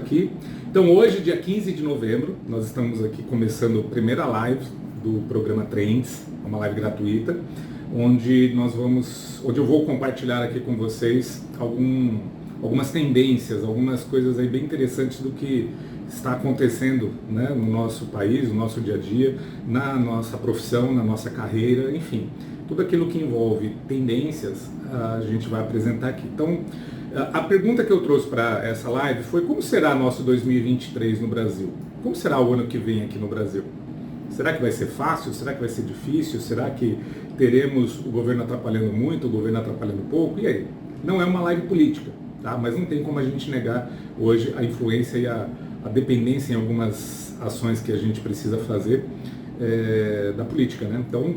aqui. Então hoje, dia 15 de novembro, nós estamos aqui começando a primeira live do programa Trends, uma live gratuita, onde eu vou compartilhar aqui com vocês algumas tendências, algumas coisas aí bem interessantes do que está acontecendo, né, no nosso país, no nosso dia a dia, na nossa profissão, na nossa carreira, enfim, tudo aquilo que envolve tendências a gente vai apresentar aqui. Então, a pergunta que eu trouxe para essa live foi: como será nosso 2023 no Brasil? Como será o ano que vem aqui no Brasil? Será que vai ser fácil? Será que vai ser difícil? Será que teremos o governo atrapalhando muito, o governo atrapalhando pouco? E aí? Não é uma live política, tá? Mas não tem como a gente negar hoje a influência e a dependência em algumas ações que a gente precisa fazer da política, né? Então,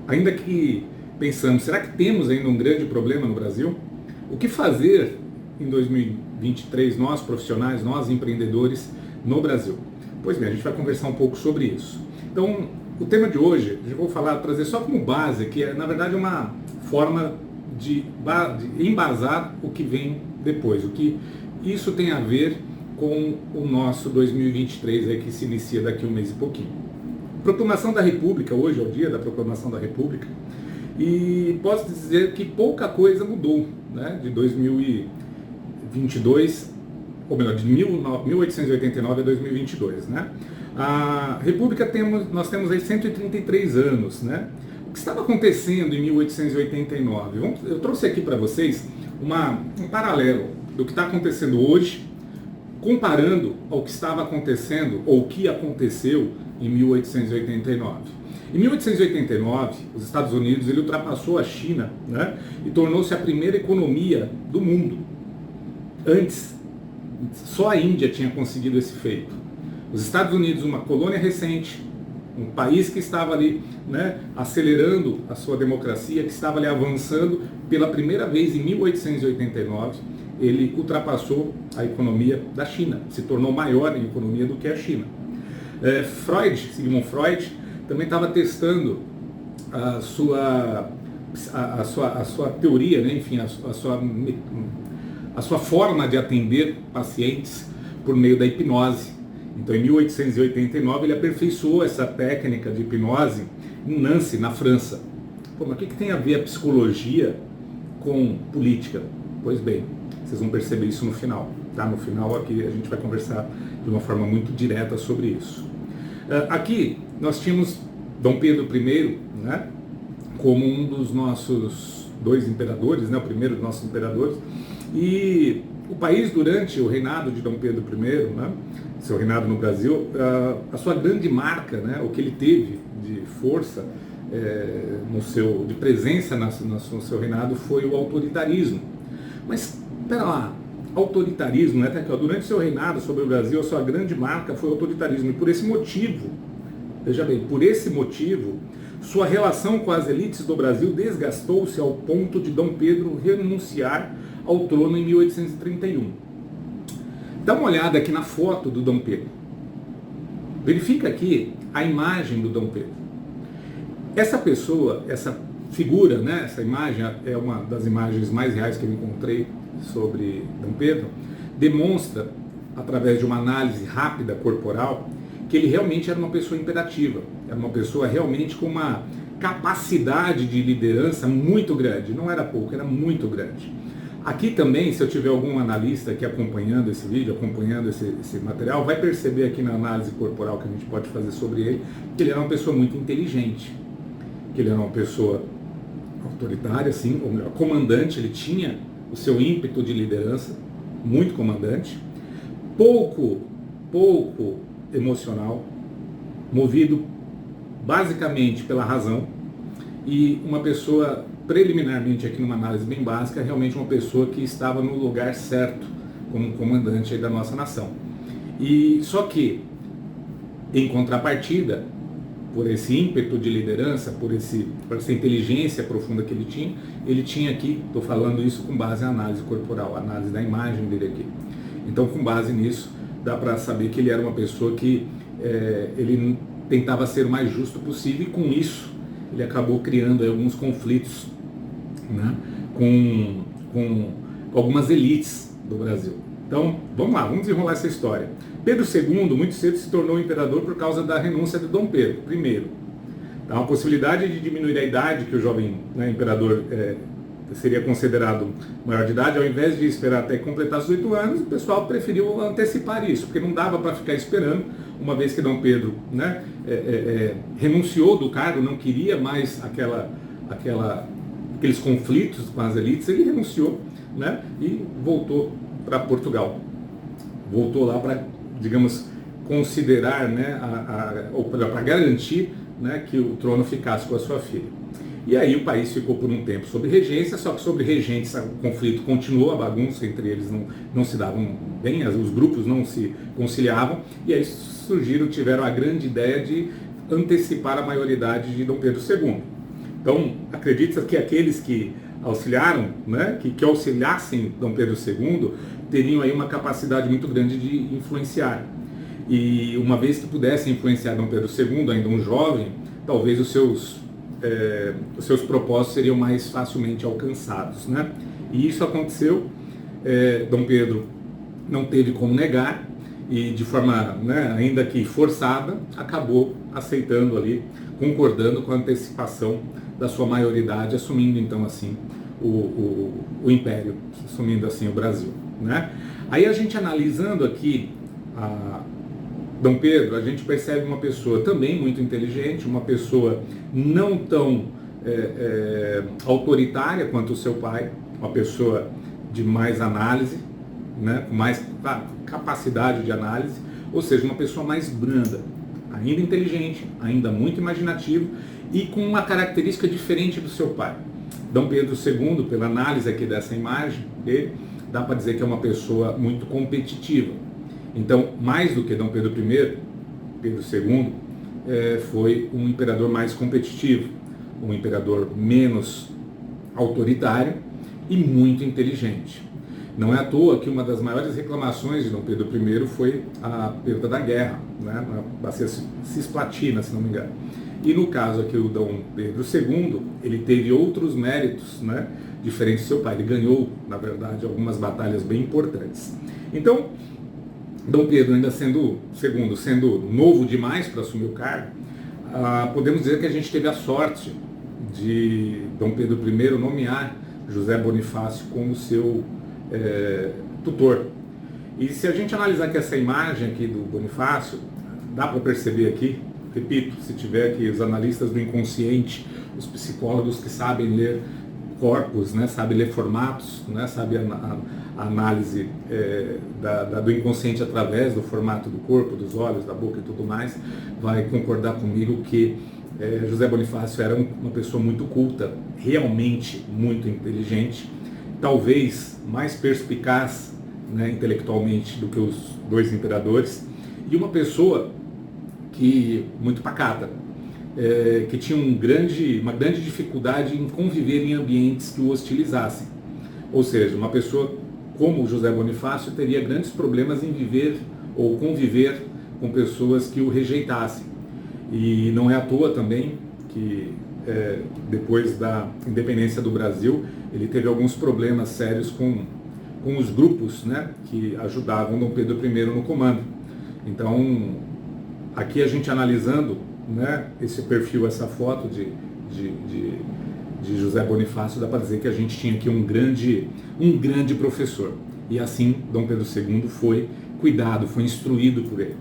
ainda que pensamos, será que temos ainda um grande problema no Brasil? O que fazer em 2023, nós profissionais, nós empreendedores no Brasil? Pois bem, a gente vai conversar um pouco sobre isso. Então, o tema de hoje, eu vou trazer só como base, que é, na verdade, uma forma de embasar o que vem depois, o que isso tem a ver com o nosso 2023, aí, que se inicia daqui a um mês e pouquinho. Proclamação da República, hoje é o dia da Proclamação da República, e posso dizer que pouca coisa mudou, né, de 2022, ou melhor, de 1889 a 2022, né? A República nós temos aí 133 anos, né? O que estava acontecendo em 1889? Eu trouxe aqui para vocês um paralelo do que está acontecendo hoje, comparando ao que estava acontecendo, ou o que aconteceu em 1889. Em 1889, os Estados Unidos ultrapassou a China, né, e tornou-se a primeira economia do mundo. Antes, só a Índia tinha conseguido esse feito. Os Estados Unidos, uma colônia recente, um país que estava ali, né, acelerando a sua democracia, que estava ali avançando, pela primeira vez em 1889, ele ultrapassou a economia da China, se tornou maior em economia do que a China. Sigmund Freud, também estava testando a sua teoria, né? Enfim, a sua forma de atender pacientes por meio da hipnose. Então, em 1889, ele aperfeiçoou essa técnica de hipnose em Nancy, na França. Pô, mas o que tem a ver a psicologia com política? Pois bem, vocês vão perceber isso no final, tá? No final aqui a gente vai conversar de uma forma muito direta sobre isso. Aqui nós tínhamos Dom Pedro I, né, como um dos nossos dois imperadores, né, o primeiro dos nossos imperadores, e o país, durante o reinado de Dom Pedro I, né, seu reinado no Brasil, a sua grande marca, né, o que ele teve de força, de presença no seu reinado, foi o autoritarismo. Mas, espera lá, autoritarismo, né, durante o seu reinado sobre o Brasil, a sua grande marca foi o autoritarismo, e por esse motivo, veja bem, sua relação com as elites do Brasil desgastou-se ao ponto de Dom Pedro renunciar ao trono em 1831. Dá uma olhada aqui na foto do Dom Pedro. Verifica aqui a imagem do Dom Pedro. Essa pessoa, essa figura, né, essa imagem é uma das imagens mais reais que eu encontrei sobre Dom Pedro, demonstra, através de uma análise rápida corporal, que ele realmente era uma pessoa imperativa, era uma pessoa realmente com uma capacidade de liderança muito grande, não era pouco, era muito grande. Aqui também, se eu tiver algum analista aqui acompanhando esse vídeo, acompanhando esse material, vai perceber aqui na análise corporal que a gente pode fazer sobre ele, que ele era uma pessoa muito inteligente, que ele era uma pessoa autoritária, sim, ou melhor, comandante, ele tinha o seu ímpeto de liderança, muito comandante, pouco emocional, movido basicamente pela razão, e uma pessoa, preliminarmente aqui numa análise bem básica, realmente uma pessoa que estava no lugar certo como comandante aí da nossa nação. E só que, em contrapartida, por esse ímpeto de liderança, por essa inteligência profunda que ele tinha aqui, estou falando isso com base em análise corporal, análise da imagem dele aqui. Então, com base nisso, dá para saber que ele era uma pessoa que ele tentava ser o mais justo possível, e com isso ele acabou criando aí alguns conflitos, né, com algumas elites do Brasil. Então, vamos lá, vamos desenrolar essa história. Pedro II, muito cedo, se tornou imperador por causa da renúncia de Dom Pedro I. Então, a possibilidade de diminuir a idade que o jovem, né, imperador seria considerado maior de idade, ao invés de esperar até completar os 18 anos, o pessoal preferiu antecipar isso, porque não dava para ficar esperando, uma vez que Dom Pedro, né, renunciou do cargo, não queria mais aqueles conflitos com as elites, ele renunciou, né, e voltou para Portugal. Voltou lá para, digamos, considerar, né, ou para garantir, né, que o trono ficasse com a sua filha. E aí o país ficou por um tempo sob regência, só que sob regência o conflito continuou, a bagunça entre eles não se davam bem, os grupos não se conciliavam, e aí tiveram a grande ideia de antecipar a maioridade de Dom Pedro II. Então, acredita que aqueles que auxiliaram, né, que auxiliassem Dom Pedro II, teriam aí uma capacidade muito grande de influenciar. E uma vez que pudessem influenciar Dom Pedro II, ainda um jovem, talvez os seus propósitos seriam mais facilmente alcançados, né? E isso aconteceu, Dom Pedro não teve como negar e de forma, né, ainda que forçada, acabou aceitando ali, concordando com a antecipação da sua maioridade, assumindo então assim o império, assumindo assim o Brasil, né? Aí a gente analisando aqui Dom Pedro, a gente percebe uma pessoa também muito inteligente, uma pessoa não tão autoritária quanto o seu pai, uma pessoa de mais análise, né, com mais capacidade de análise, ou seja, uma pessoa mais branda, ainda inteligente, ainda muito imaginativo e com uma característica diferente do seu pai. Dom Pedro II, pela análise aqui dessa imagem dele, dá para dizer que é uma pessoa muito competitiva. Então, mais do que Dom Pedro I, Pedro II foi um imperador mais competitivo, um imperador menos autoritário e muito inteligente. Não é à toa que uma das maiores reclamações de Dom Pedro I foi a perda da guerra, né, na bacia Cisplatina, se não me engano. E no caso aqui o Dom Pedro II, ele teve outros méritos, né, diferentes do seu pai. Ele ganhou, na verdade, algumas batalhas bem importantes. Então, Dom Pedro, ainda sendo novo demais para assumir o cargo, podemos dizer que a gente teve a sorte de Dom Pedro I nomear José Bonifácio como seu tutor. E se a gente analisar aqui essa imagem aqui do Bonifácio, dá para perceber aqui, repito, se tiver aqui os analistas do inconsciente, os psicólogos que sabem ler corpos, né, sabem ler formatos, né, sabem a análise do inconsciente através do formato do corpo, dos olhos, da boca e tudo mais, vai concordar comigo que José Bonifácio era uma pessoa muito culta, realmente muito inteligente, talvez mais perspicaz, né, intelectualmente do que os dois imperadores, e uma pessoa muito pacata, que tinha uma grande dificuldade em conviver em ambientes que o hostilizassem. Ou seja, uma pessoa como José Bonifácio teria grandes problemas em viver ou conviver com pessoas que o rejeitassem. E não é à toa também que depois da independência do Brasil, ele teve alguns problemas sérios com os grupos, né, que ajudavam Dom Pedro I no comando. Então, aqui a gente analisando, né, esse perfil, essa foto de José Bonifácio, dá para dizer que a gente tinha aqui um grande professor. E assim Dom Pedro II foi cuidado, foi instruído por ele.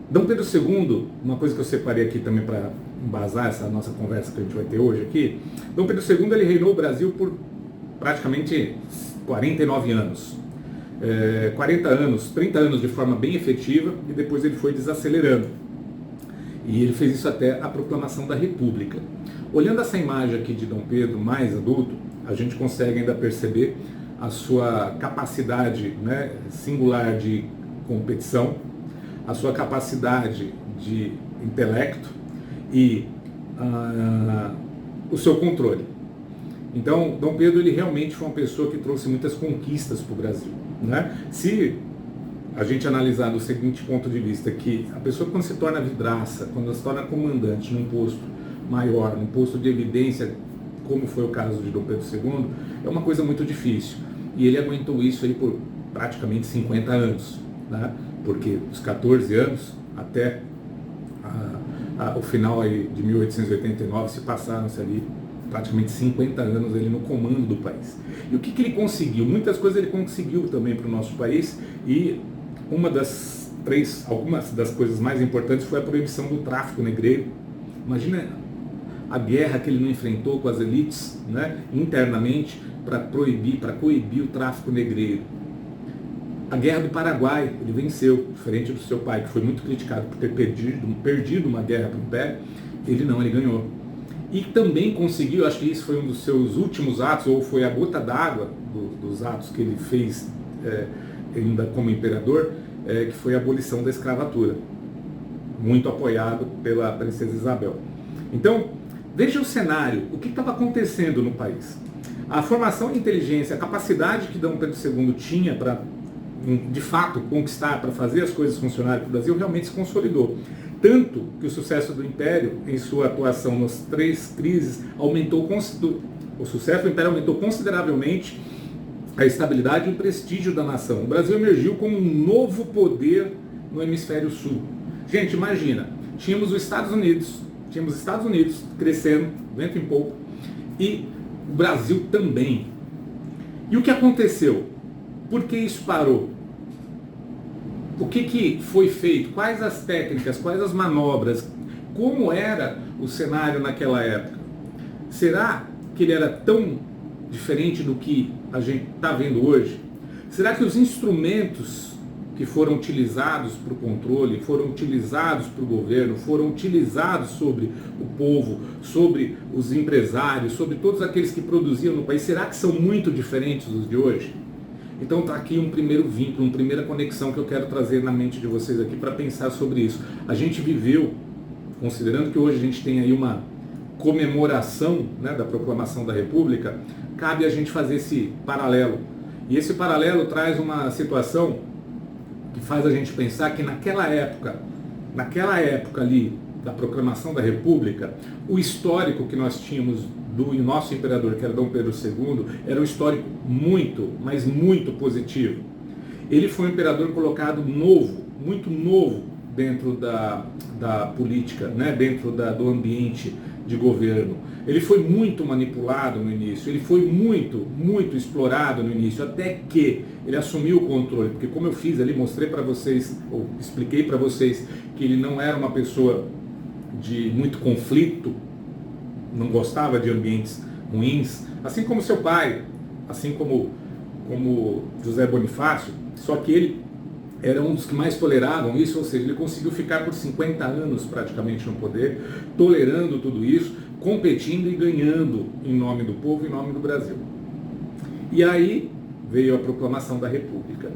Dom Pedro II, uma coisa que eu separei aqui também para embasar essa nossa conversa que a gente vai ter hoje aqui, Dom Pedro II ele reinou o Brasil por praticamente 49 anos. 40 anos, 30 anos de forma bem efetiva e depois ele foi desacelerando. E ele fez isso até a proclamação da República. Olhando essa imagem aqui de Dom Pedro mais adulto, a gente consegue ainda perceber a sua capacidade, né, singular de competição, a sua capacidade de intelecto e o seu controle. Então, Dom Pedro ele realmente foi uma pessoa que trouxe muitas conquistas para o Brasil, né? Se a gente analisar do seguinte ponto de vista, que a pessoa quando se torna vidraça, quando se torna comandante num posto maior, num posto de evidência, como foi o caso de Dom Pedro II, é uma coisa muito difícil. E ele aguentou isso aí por praticamente 50 anos, né? Porque os 14 anos até o final aí de 1889 se passaram-se ali praticamente 50 anos ele no comando do país. E o que ele conseguiu? Muitas coisas ele conseguiu também para o nosso país, e algumas das coisas mais importantes foi a proibição do tráfico negreiro. Imagina a guerra que ele não enfrentou com as elites, né, internamente para coibir o tráfico negreiro. A Guerra do Paraguai, ele venceu, diferente do seu pai, que foi muito criticado por ter perdido uma guerra para o Império. Ele não, ele ganhou. E também conseguiu, acho que isso foi um dos seus últimos atos, ou foi a gota d'água dos atos que ele fez ainda como imperador, que foi a abolição da escravatura, muito apoiado pela princesa Isabel. Então, veja o cenário, o que estava acontecendo no país. A formação de inteligência, a capacidade que Dom Pedro II tinha para, de fato, conquistar, para fazer as coisas funcionarem para o Brasil, realmente se consolidou. Tanto que o sucesso do Império, em sua atuação nas 3 crises, o sucesso do Império aumentou consideravelmente a estabilidade e o prestígio da nação. O Brasil emergiu como um novo poder no hemisfério sul. Gente, imagina, tínhamos os Estados Unidos crescendo, vento em polpa, e o Brasil também. E o que aconteceu? Por que isso parou? O que foi feito? Quais as técnicas? Quais as manobras? Como era o cenário naquela época? Será que ele era tão diferente do que a gente está vendo hoje? Será que os instrumentos que foram utilizados para o controle, foram utilizados para o governo, foram utilizados sobre o povo, sobre os empresários, sobre todos aqueles que produziam no país, será que são muito diferentes dos de hoje? Então está aqui um primeiro vínculo, uma primeira conexão que eu quero trazer na mente de vocês aqui para pensar sobre isso. A gente viveu, considerando que hoje a gente tem aí uma comemoração, né, da proclamação da República, cabe a gente fazer esse paralelo. E esse paralelo traz uma situação que faz a gente pensar que naquela época ali da proclamação da República, o histórico que nós tínhamos do nosso imperador, que era Dom Pedro II, era um histórico muito, mas muito positivo. Ele foi um imperador colocado novo, muito novo dentro da política, né? Dentro do ambiente de governo. Ele foi muito manipulado no início, ele foi muito, muito explorado no início, até que ele assumiu o controle, porque como eu fiz ali, mostrei para vocês, ou expliquei para vocês, que ele não era uma pessoa de muito conflito, não gostava de ambientes ruins, assim como seu pai, assim como José Bonifácio, só que ele era um dos que mais toleravam isso, ou seja, ele conseguiu ficar por 50 anos praticamente no poder, tolerando tudo isso, competindo e ganhando em nome do povo, em nome do Brasil. E aí veio a proclamação da República.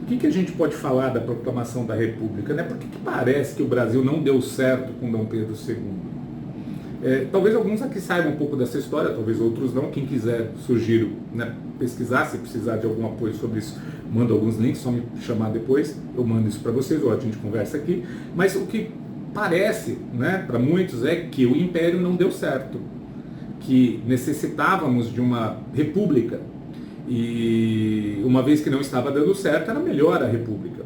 O que a gente pode falar da proclamação da República, né? Por que parece que o Brasil não deu certo com Dom Pedro II? Talvez alguns aqui saibam um pouco dessa história, talvez outros não. Quem quiser, sugiro, né, pesquisar, se precisar de algum apoio sobre isso, mando alguns links, só me chamar depois, eu mando isso para vocês, ou a gente conversa aqui. Mas o que parece, né, para muitos é que o Império não deu certo, que necessitávamos de uma república, e uma vez que não estava dando certo, era melhor a república.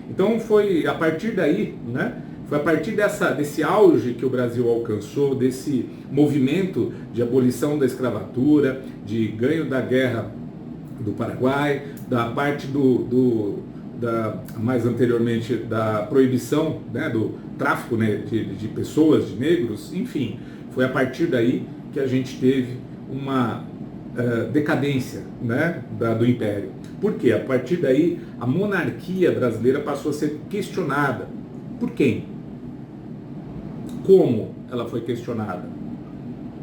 Então foi a partir daí, né, foi a partir desse auge que o Brasil alcançou, desse movimento de abolição da escravatura, de ganho da Guerra do Paraguai, da parte mais anteriormente da proibição, né, do tráfico, né, de pessoas, de negros, enfim, foi a partir daí que a gente teve uma decadência, né, do Império. Por quê? A partir daí a monarquia brasileira passou a ser questionada. Por quem? Como ela foi questionada?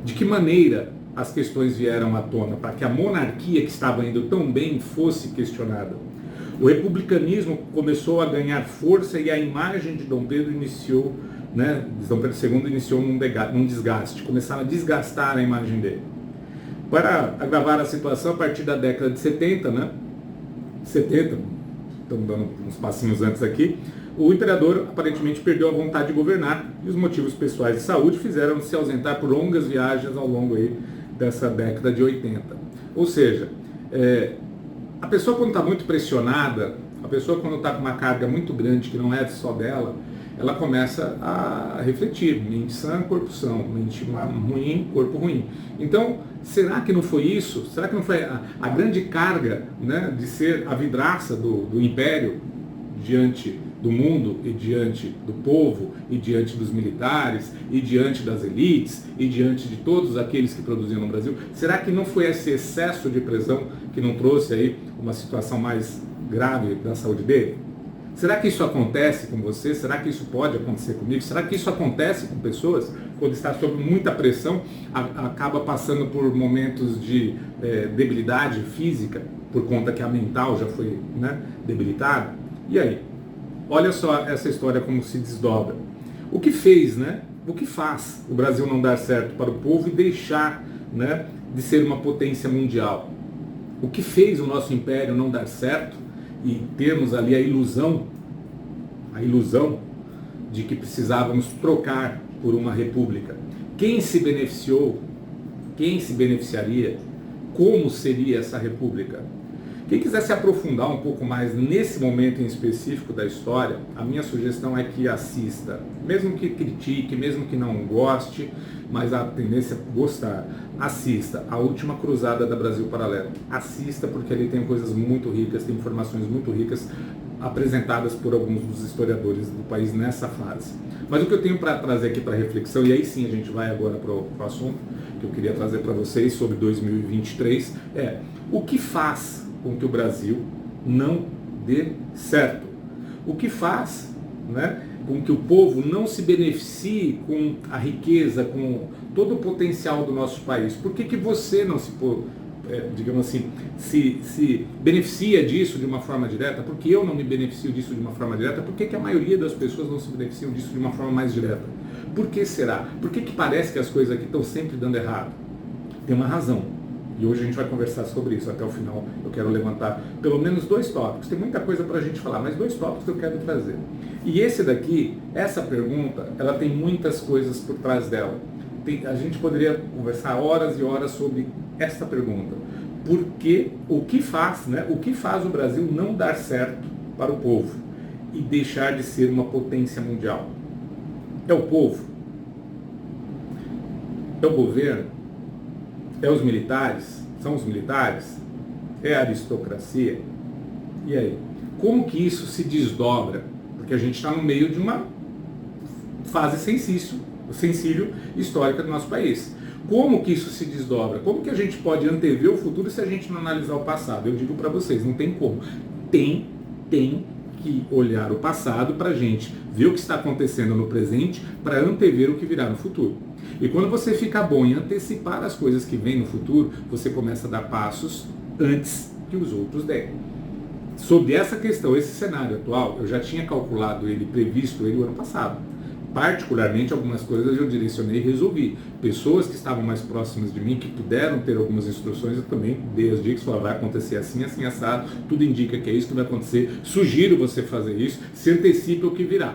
De que maneira as questões vieram à tona para que a monarquia que estava indo tão bem fosse questionada? O republicanismo começou a ganhar força e a imagem de Dom Pedro iniciou, né, Dom Pedro II iniciou num desgaste, começaram a desgastar a imagem dele. Para agravar a situação, a partir da década de 70, né, 70, estamos dando uns passinhos antes aqui, o imperador aparentemente perdeu a vontade de governar e os motivos pessoais de saúde fizeram se ausentar por longas viagens ao longo aí dessa década de 80. Ou seja, A pessoa quando está muito pressionada, a pessoa quando está com uma carga muito grande que não é só dela, ela começa a refletir, mente sã, corpo são, mente ruim, corpo ruim. Então, será que não foi isso? Será que não foi a grande carga, né, de ser a vidraça do império diante do mundo e diante do povo e diante dos militares e diante das elites e diante de todos aqueles que produziam no Brasil? Será que não foi esse excesso de pressão que não trouxe aí uma situação mais grave da saúde dele? Será que isso acontece com você? Será que isso pode acontecer comigo? Será que isso acontece com pessoas quando está sob muita pressão, acaba passando por momentos de debilidade física, por conta que a mental já foi, né, debilitada? E aí? Olha só essa história como se desdobra. O que fez, né? O que faz o Brasil não dar certo para o povo e deixar, né, de ser uma potência mundial? O que fez o nosso império não dar certo e termos ali a ilusão de que precisávamos trocar por uma república? Quem se beneficiou? Quem se beneficiaria? Como seria essa república? Quem quiser se aprofundar um pouco mais nesse momento em específico da história, a minha sugestão é que assista, mesmo que critique, mesmo que não goste, mas a tendência é gostar. Assista A Última Cruzada da Brasil Paralelo. Assista, porque ali tem coisas muito ricas, tem informações muito ricas apresentadas por alguns dos historiadores do país nessa fase. Mas o que eu tenho para trazer aqui para reflexão, e aí sim a gente vai agora para o assunto que eu queria trazer para vocês sobre 2023, é o que faz com que o Brasil não dê certo. O que faz, né, com que o povo não se beneficie com a riqueza, com todo o potencial do nosso país? Por que você não se, digamos assim, se beneficia disso de uma forma direta? Por que eu não me beneficio disso de uma forma direta? Por que a maioria das pessoas não se beneficiam disso de uma forma mais direta? Por que será? Por que parece que as coisas aqui estão sempre dando errado? Tem uma razão. E hoje a gente vai conversar sobre isso. Até o final eu quero levantar pelo menos 2 tópicos. Tem muita coisa para a gente falar, mas 2 tópicos eu quero trazer. E esse daqui, essa pergunta, ela tem muitas coisas por trás dela. A gente poderia conversar horas e horas sobre essa pergunta. Porque o que faz, né? O que faz o Brasil não dar certo para o povo e deixar de ser uma potência mundial? É o povo? É o governo? É os militares? São os militares? É a aristocracia? E aí? Como que isso se desdobra? Porque a gente está no meio de uma fase sensível histórica do nosso país. Como que isso se desdobra? Como que a gente pode antever o futuro se a gente não analisar o passado? Eu digo para vocês, não tem como. Tem que olhar o passado para a gente ver o que está acontecendo no presente para antever o que virá no futuro. E quando você fica bom em antecipar as coisas que vêm no futuro, você começa a dar passos antes que os outros derem. Sobre essa questão, esse cenário atual, eu já tinha calculado ele, previsto ele o ano passado. Particularmente, algumas coisas eu direcionei e resolvi. Pessoas que estavam mais próximas de mim, que puderam ter algumas instruções, eu também dei as dicas, falei, vai acontecer assim, assim, assado, tudo indica que é isso que vai acontecer, sugiro você fazer isso, se antecipe o que virá.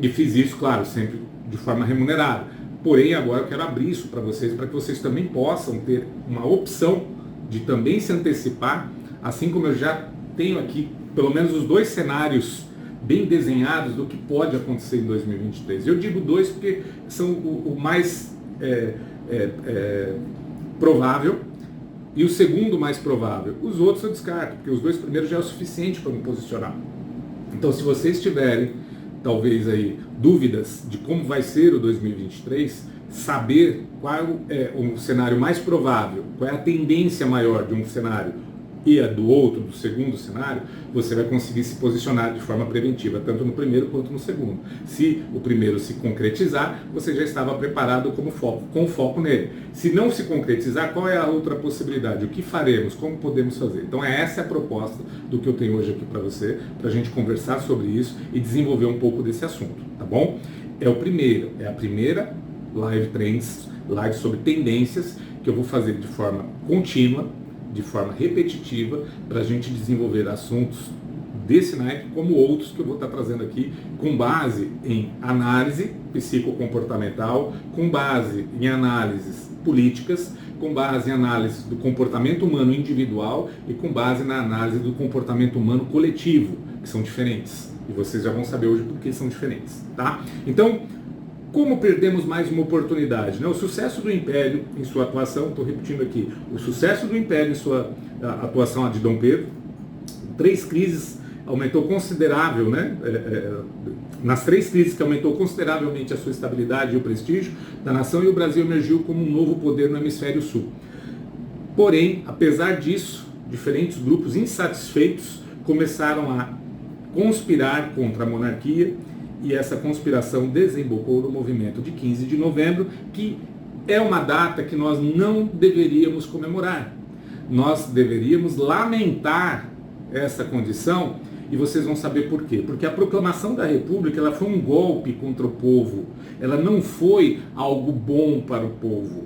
E fiz isso, claro, sempre de forma remunerada. Porém, agora eu quero abrir isso para que vocês também possam ter uma opção de também se antecipar, assim como eu já tenho aqui, pelo menos os 2 cenários bem desenhados do que pode acontecer em 2023. Eu digo 2 porque são o mais provável e o segundo mais provável. Os outros eu descarto, porque os 2 primeiros já é o suficiente para me posicionar. Então, se vocês tiverem, talvez aí, dúvidas de como vai ser o 2023, saber qual é o cenário mais provável, qual é a tendência maior de um cenário e a do outro, do segundo cenário, você vai conseguir se posicionar de forma preventiva, tanto no primeiro quanto no segundo. Se o primeiro se concretizar, você já estava preparado com foco nele. Se não se concretizar, qual é a outra possibilidade? O que faremos? Como podemos fazer? Então essa é a proposta do que eu tenho hoje aqui para você, para a gente conversar sobre isso e desenvolver um pouco desse assunto, tá bom? É a primeira live trends, live sobre tendências, que eu vou fazer de forma contínua, de forma repetitiva, para a gente desenvolver assuntos desse naipe, como outros que eu vou estar trazendo aqui, com base em análise psicocomportamental, com base em análises políticas, com base em análise do comportamento humano individual e com base na análise do comportamento humano coletivo, que são diferentes. E vocês já vão saber hoje por que são diferentes, tá? Então, como perdemos mais uma oportunidade? Né? O sucesso do Império em sua atuação, estou repetindo aqui, o sucesso do Império em sua atuação de Dom Pedro, 3 crises, aumentou considerável, né? Nas 3 crises que aumentou consideravelmente a sua estabilidade e o prestígio da nação, e o Brasil emergiu como um novo poder no hemisfério sul. Porém, apesar disso, diferentes grupos insatisfeitos começaram a conspirar contra a monarquia, e essa conspiração desembocou no movimento de 15 de novembro, que é uma data que nós não deveríamos comemorar. Nós deveríamos lamentar essa condição, e vocês vão saber por quê. Porque a proclamação da República, ela foi um golpe contra o povo. Ela não foi algo bom para o povo.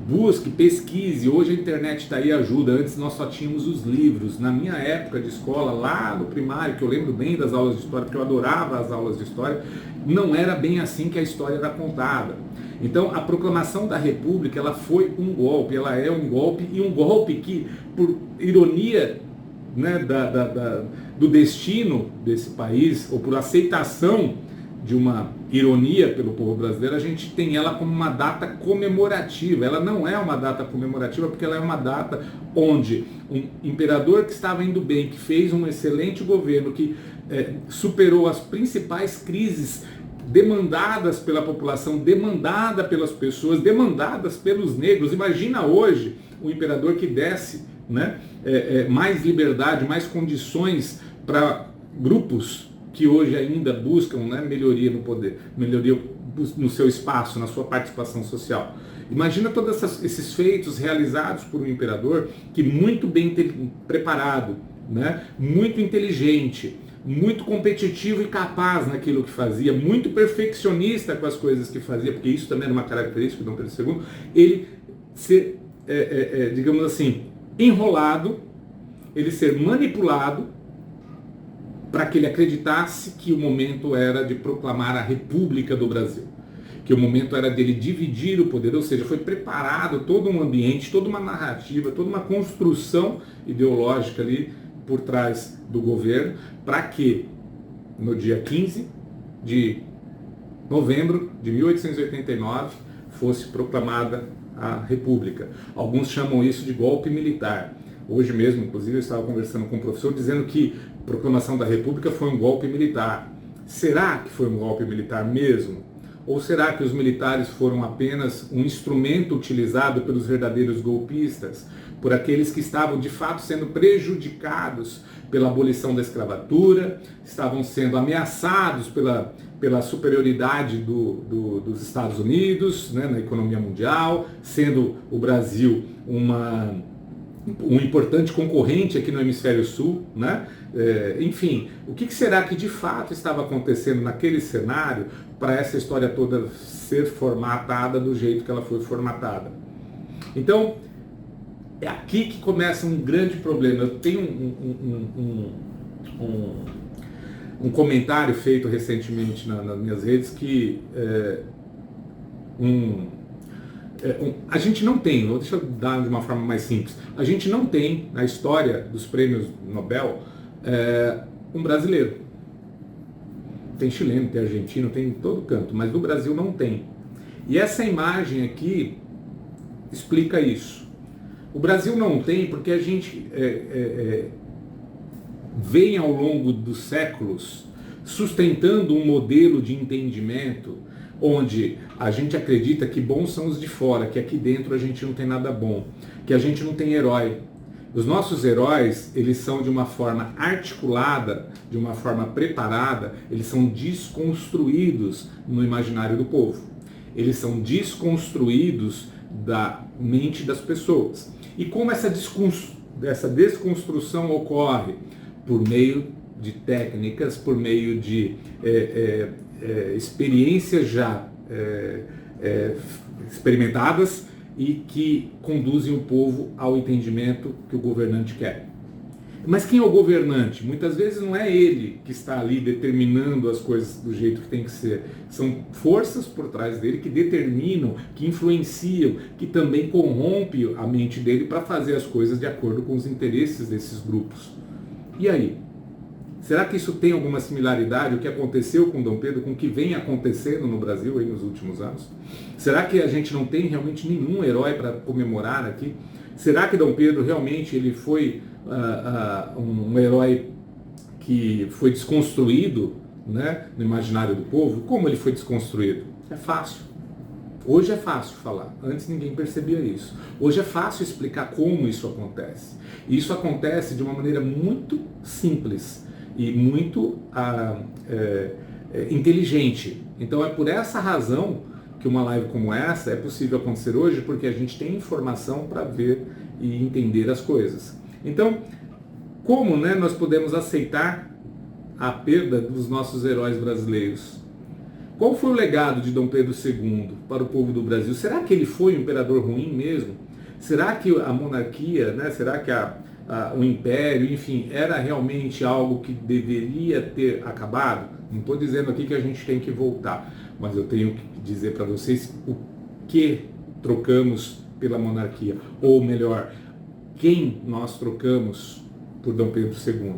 Busque, pesquise, hoje a internet está aí, ajuda. Antes nós só tínhamos os livros. Na minha época de escola, lá no primário, que eu lembro bem das aulas de história, porque eu adorava as aulas de história, não era bem assim que a história era contada. Então a proclamação da República, ela foi um golpe, ela é um golpe, e um golpe que, por ironia, né, do destino desse país, ou por aceitação de uma ironia pelo povo brasileiro, a gente tem ela como uma data comemorativa. Ela não é uma data comemorativa porque ela é uma data onde um imperador que estava indo bem, que fez um excelente governo, que superou as principais crises demandadas pela população, demandada pelas pessoas, demandadas pelos negros. Imagina hoje um imperador que desse, né, mais liberdade, mais condições para grupos que hoje ainda buscam, né, melhoria no poder, melhoria no seu espaço, na sua participação social. Imagina todos esses feitos realizados por um imperador que muito bem preparado, né, muito inteligente, muito competitivo e capaz naquilo que fazia, muito perfeccionista com as coisas que fazia, porque isso também era uma característica do Dom Pedro II, ele ser, digamos assim, enrolado, ele ser manipulado para que ele acreditasse que o momento era de proclamar a República do Brasil, que o momento era dele dividir o poder, ou seja, foi preparado todo um ambiente, toda uma narrativa, toda uma construção ideológica ali por trás do governo, para que no dia 15 de novembro de 1889 fosse proclamada a República. Alguns chamam isso de golpe militar. Hoje mesmo, inclusive, eu estava conversando com um professor dizendo que a proclamação da República foi um golpe militar. Será que foi um golpe militar mesmo? Ou será que os militares foram apenas um instrumento utilizado pelos verdadeiros golpistas, por aqueles que estavam de fato sendo prejudicados pela abolição da escravatura, estavam sendo ameaçados pela superioridade dos Estados Unidos, né, na economia mundial, sendo o Brasil um importante concorrente aqui no hemisfério sul, né? Enfim, o que será que de fato estava acontecendo naquele cenário para essa história toda ser formatada do jeito que ela foi formatada? Então, é aqui que começa um grande problema. Eu tenho um comentário feito recentemente nas minhas redes que a gente não tem, deixa eu dar de uma forma mais simples, a gente não tem na história dos prêmios Nobel um brasileiro. Tem chileno, tem argentino, tem em todo canto, mas no Brasil não tem. E essa imagem aqui explica isso. O Brasil não tem porque a gente vem ao longo dos séculos sustentando um modelo de entendimento onde a gente acredita que bons são os de fora, que aqui dentro a gente não tem nada bom, que a gente não tem herói. Os nossos heróis, eles são de uma forma articulada, de uma forma preparada, eles são desconstruídos no imaginário do povo. Eles são desconstruídos da mente das pessoas. E como essa desconstrução ocorre? Por meio de técnicas, por meio de experiências já experimentadas e que conduzem o povo ao entendimento que o governante quer. Mas quem é o governante? Muitas vezes não é ele que está ali determinando as coisas do jeito que tem que ser. São forças por trás dele que determinam, que influenciam, que também corrompem a mente dele para fazer as coisas de acordo com os interesses desses grupos. E aí? Será que isso tem alguma similaridade, o que aconteceu com Dom Pedro, com o que vem acontecendo no Brasil aí nos últimos anos? Será que a gente não tem realmente nenhum herói para comemorar aqui? Será que Dom Pedro realmente ele foi um herói que foi desconstruído, né, no imaginário do povo? Como ele foi desconstruído? É fácil. Hoje é fácil falar, antes ninguém percebia isso. Hoje é fácil explicar como isso acontece. E isso acontece de uma maneira muito simples e muito inteligente. Então é por essa razão que uma live como essa é possível acontecer hoje, porque a gente tem informação para ver e entender as coisas. Então, como, né, nós podemos aceitar a perda dos nossos heróis brasileiros? Qual foi o legado de Dom Pedro II para o povo do Brasil? Será que ele foi um imperador ruim mesmo? Será que a monarquia, né, será que o império, enfim, era realmente algo que deveria ter acabado? Não estou dizendo aqui que a gente tem que voltar, mas eu tenho que dizer para vocês o que trocamos pela monarquia, ou melhor, quem nós trocamos por Dom Pedro II.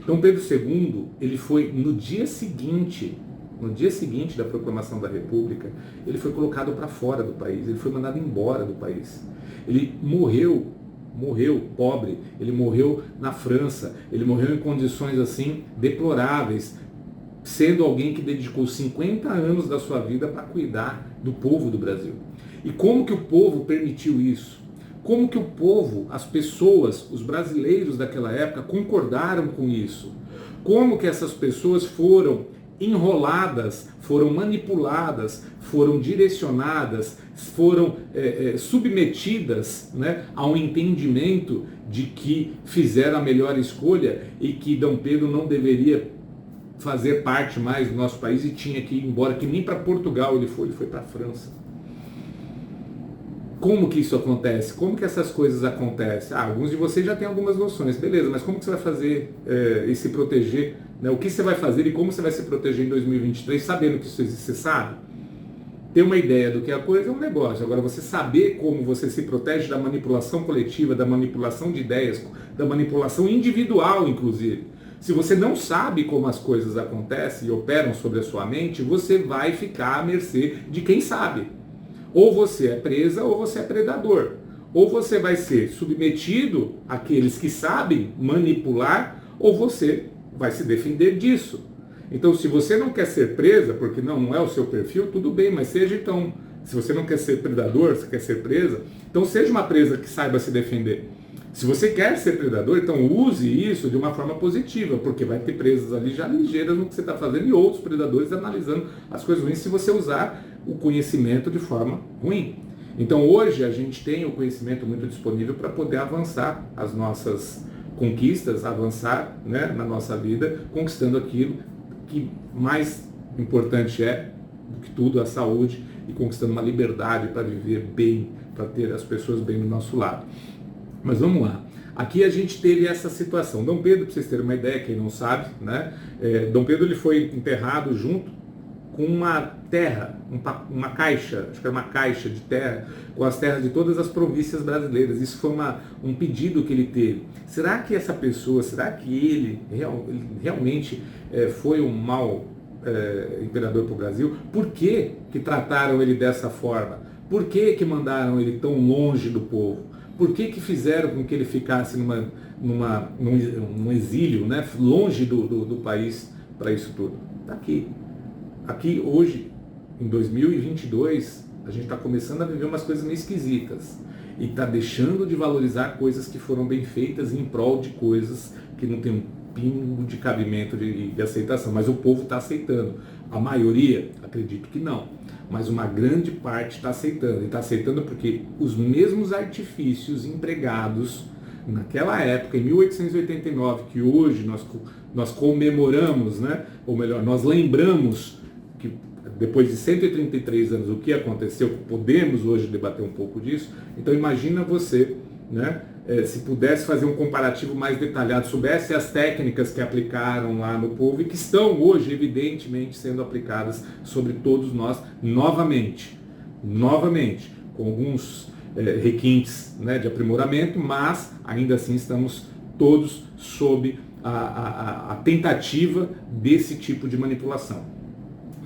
Dom Pedro II, ele foi no dia seguinte da proclamação da República, ele foi colocado para fora do país, ele foi mandado embora do país. Ele morreu pobre, ele morreu na França, ele morreu em condições assim deploráveis, sendo alguém que dedicou 50 anos da sua vida para cuidar do povo do Brasil. E como que o povo permitiu isso? Como que o povo, as pessoas, os brasileiros daquela época concordaram com isso? Como que essas pessoas foram enroladas, foram manipuladas, foram direcionadas, foram submetidas, né, a um entendimento de que fizeram a melhor escolha e que Dom Pedro não deveria fazer parte mais do nosso país e tinha que ir embora, que nem para Portugal ele foi para a França. Como que isso acontece? Como que essas coisas acontecem? Alguns de vocês já têm algumas noções, beleza, mas como que você vai fazer e se proteger? Né? O que você vai fazer e como você vai se proteger em 2023, sabendo que isso existe? Você sabe? Ter uma ideia do que é a coisa é um negócio. Agora, você saber como você se protege da manipulação coletiva, da manipulação de ideias, da manipulação individual, inclusive. Se você não sabe como as coisas acontecem e operam sobre a sua mente, você vai ficar à mercê de quem sabe. Ou você é presa ou você é predador. Ou você vai ser submetido àqueles que sabem manipular, ou você vai se defender disso. Então, se você não quer ser presa, porque não é o seu perfil, tudo bem, mas seja então. Se você não quer ser predador, você quer ser presa, então seja uma presa que saiba se defender. Se você quer ser predador, então use isso de uma forma positiva, porque vai ter presas ali já ligeiras no que você está fazendo e outros predadores analisando as coisas ruins se você usar o conhecimento de forma ruim. Então hoje a gente tem o conhecimento muito disponível para poder avançar as nossas conquistas, avançar, né, na nossa vida, conquistando aquilo que mais importante é do que tudo, a saúde, e conquistando uma liberdade para viver bem, para ter as pessoas bem do nosso lado. Mas vamos lá. Aqui a gente teve essa situação. Dom Pedro, para vocês terem uma ideia, quem não sabe, né? Dom Pedro ele foi enterrado junto com uma terra, uma caixa, acho que era uma caixa de terra, com as terras de todas as províncias brasileiras. Isso foi um pedido que ele teve. Será que essa pessoa, será que ele realmente foi um mau imperador para o Brasil? Por que trataram ele dessa forma? Por que mandaram ele tão longe do povo? Por que fizeram com que ele ficasse num exílio, né, longe do país para isso tudo? Está aqui. Aqui hoje, em 2022, a gente está começando a viver umas coisas meio esquisitas. E está deixando de valorizar coisas que foram bem feitas em prol de coisas que não tem um pingo de cabimento de aceitação. Mas o povo está aceitando. A maioria, acredito que não. Mas uma grande parte está aceitando. E está aceitando porque os mesmos artifícios empregados naquela época, em 1889, que hoje nós comemoramos, né? Ou melhor, nós lembramos que depois de 133 anos o que aconteceu, podemos hoje debater um pouco disso. Então imagina você né? Se pudesse fazer um comparativo mais detalhado, soubesse as técnicas que aplicaram lá no povo e que estão hoje, evidentemente, sendo aplicadas sobre todos nós, novamente, com alguns requintes, né, de aprimoramento, mas ainda assim estamos todos sob a tentativa desse tipo de manipulação.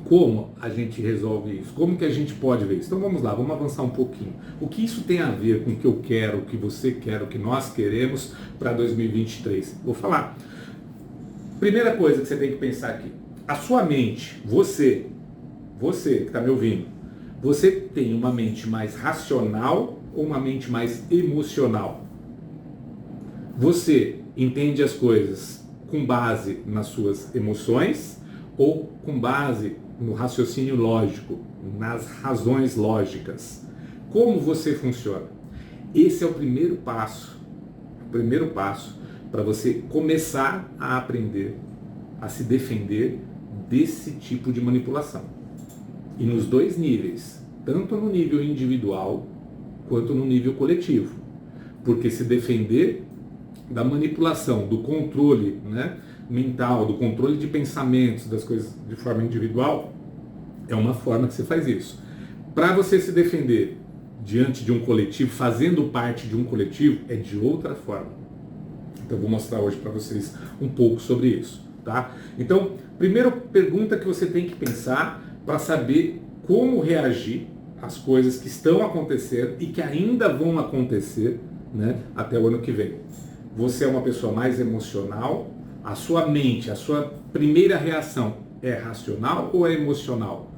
Como a gente resolve isso? Como que a gente pode ver isso? Então vamos lá, vamos avançar um pouquinho. O que isso tem a ver com o que eu quero, o que você quer, o que nós queremos para 2023? Vou falar. Primeira coisa que você tem que pensar aqui. A sua mente, você que está me ouvindo, você tem uma mente mais racional ou uma mente mais emocional? Você entende as coisas com base nas suas emoções ou com base no raciocínio lógico, nas razões lógicas? Como você funciona? Esse é o primeiro passo para você começar a aprender a se defender desse tipo de manipulação. E nos dois níveis, tanto no nível individual quanto no nível coletivo. Porque se defender da manipulação, do controle, né, mental, do controle de pensamentos, das coisas de forma individual, é uma forma que você faz isso. Para você se defender diante de um coletivo, fazendo parte de um coletivo, é de outra forma. Então eu vou mostrar hoje para vocês um pouco sobre isso, tá? Então, primeira pergunta que você tem que pensar para saber como reagir às coisas que estão acontecendo e que ainda vão acontecer, né, até o ano que vem. Você é uma pessoa mais emocional? A sua mente, a sua primeira reação é racional ou é emocional?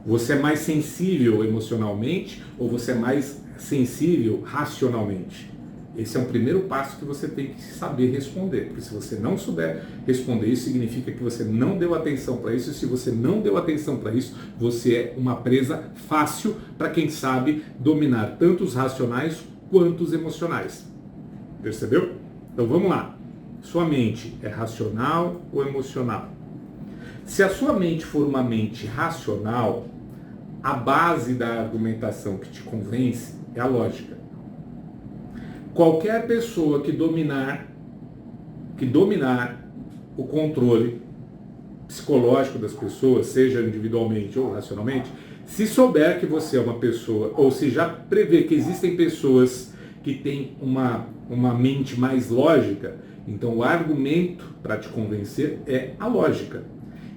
Você é mais sensível emocionalmente ou você é mais sensível racionalmente? Esse é um primeiro passo que você tem que saber responder. Porque se você não souber responder isso, significa que você não deu atenção para isso. E se você não deu atenção para isso, você é uma presa fácil para quem sabe dominar tanto os racionais quanto os emocionais. Percebeu? Então vamos lá. Sua mente é racional ou emocional? Se a sua mente for uma mente racional, a base da argumentação que te convence é a lógica. Qualquer pessoa que dominar o controle psicológico das pessoas, seja individualmente ou racionalmente, se souber que você é uma pessoa, ou se já prevê que existem pessoas que têm uma mente mais lógica, então o argumento para te convencer é a lógica.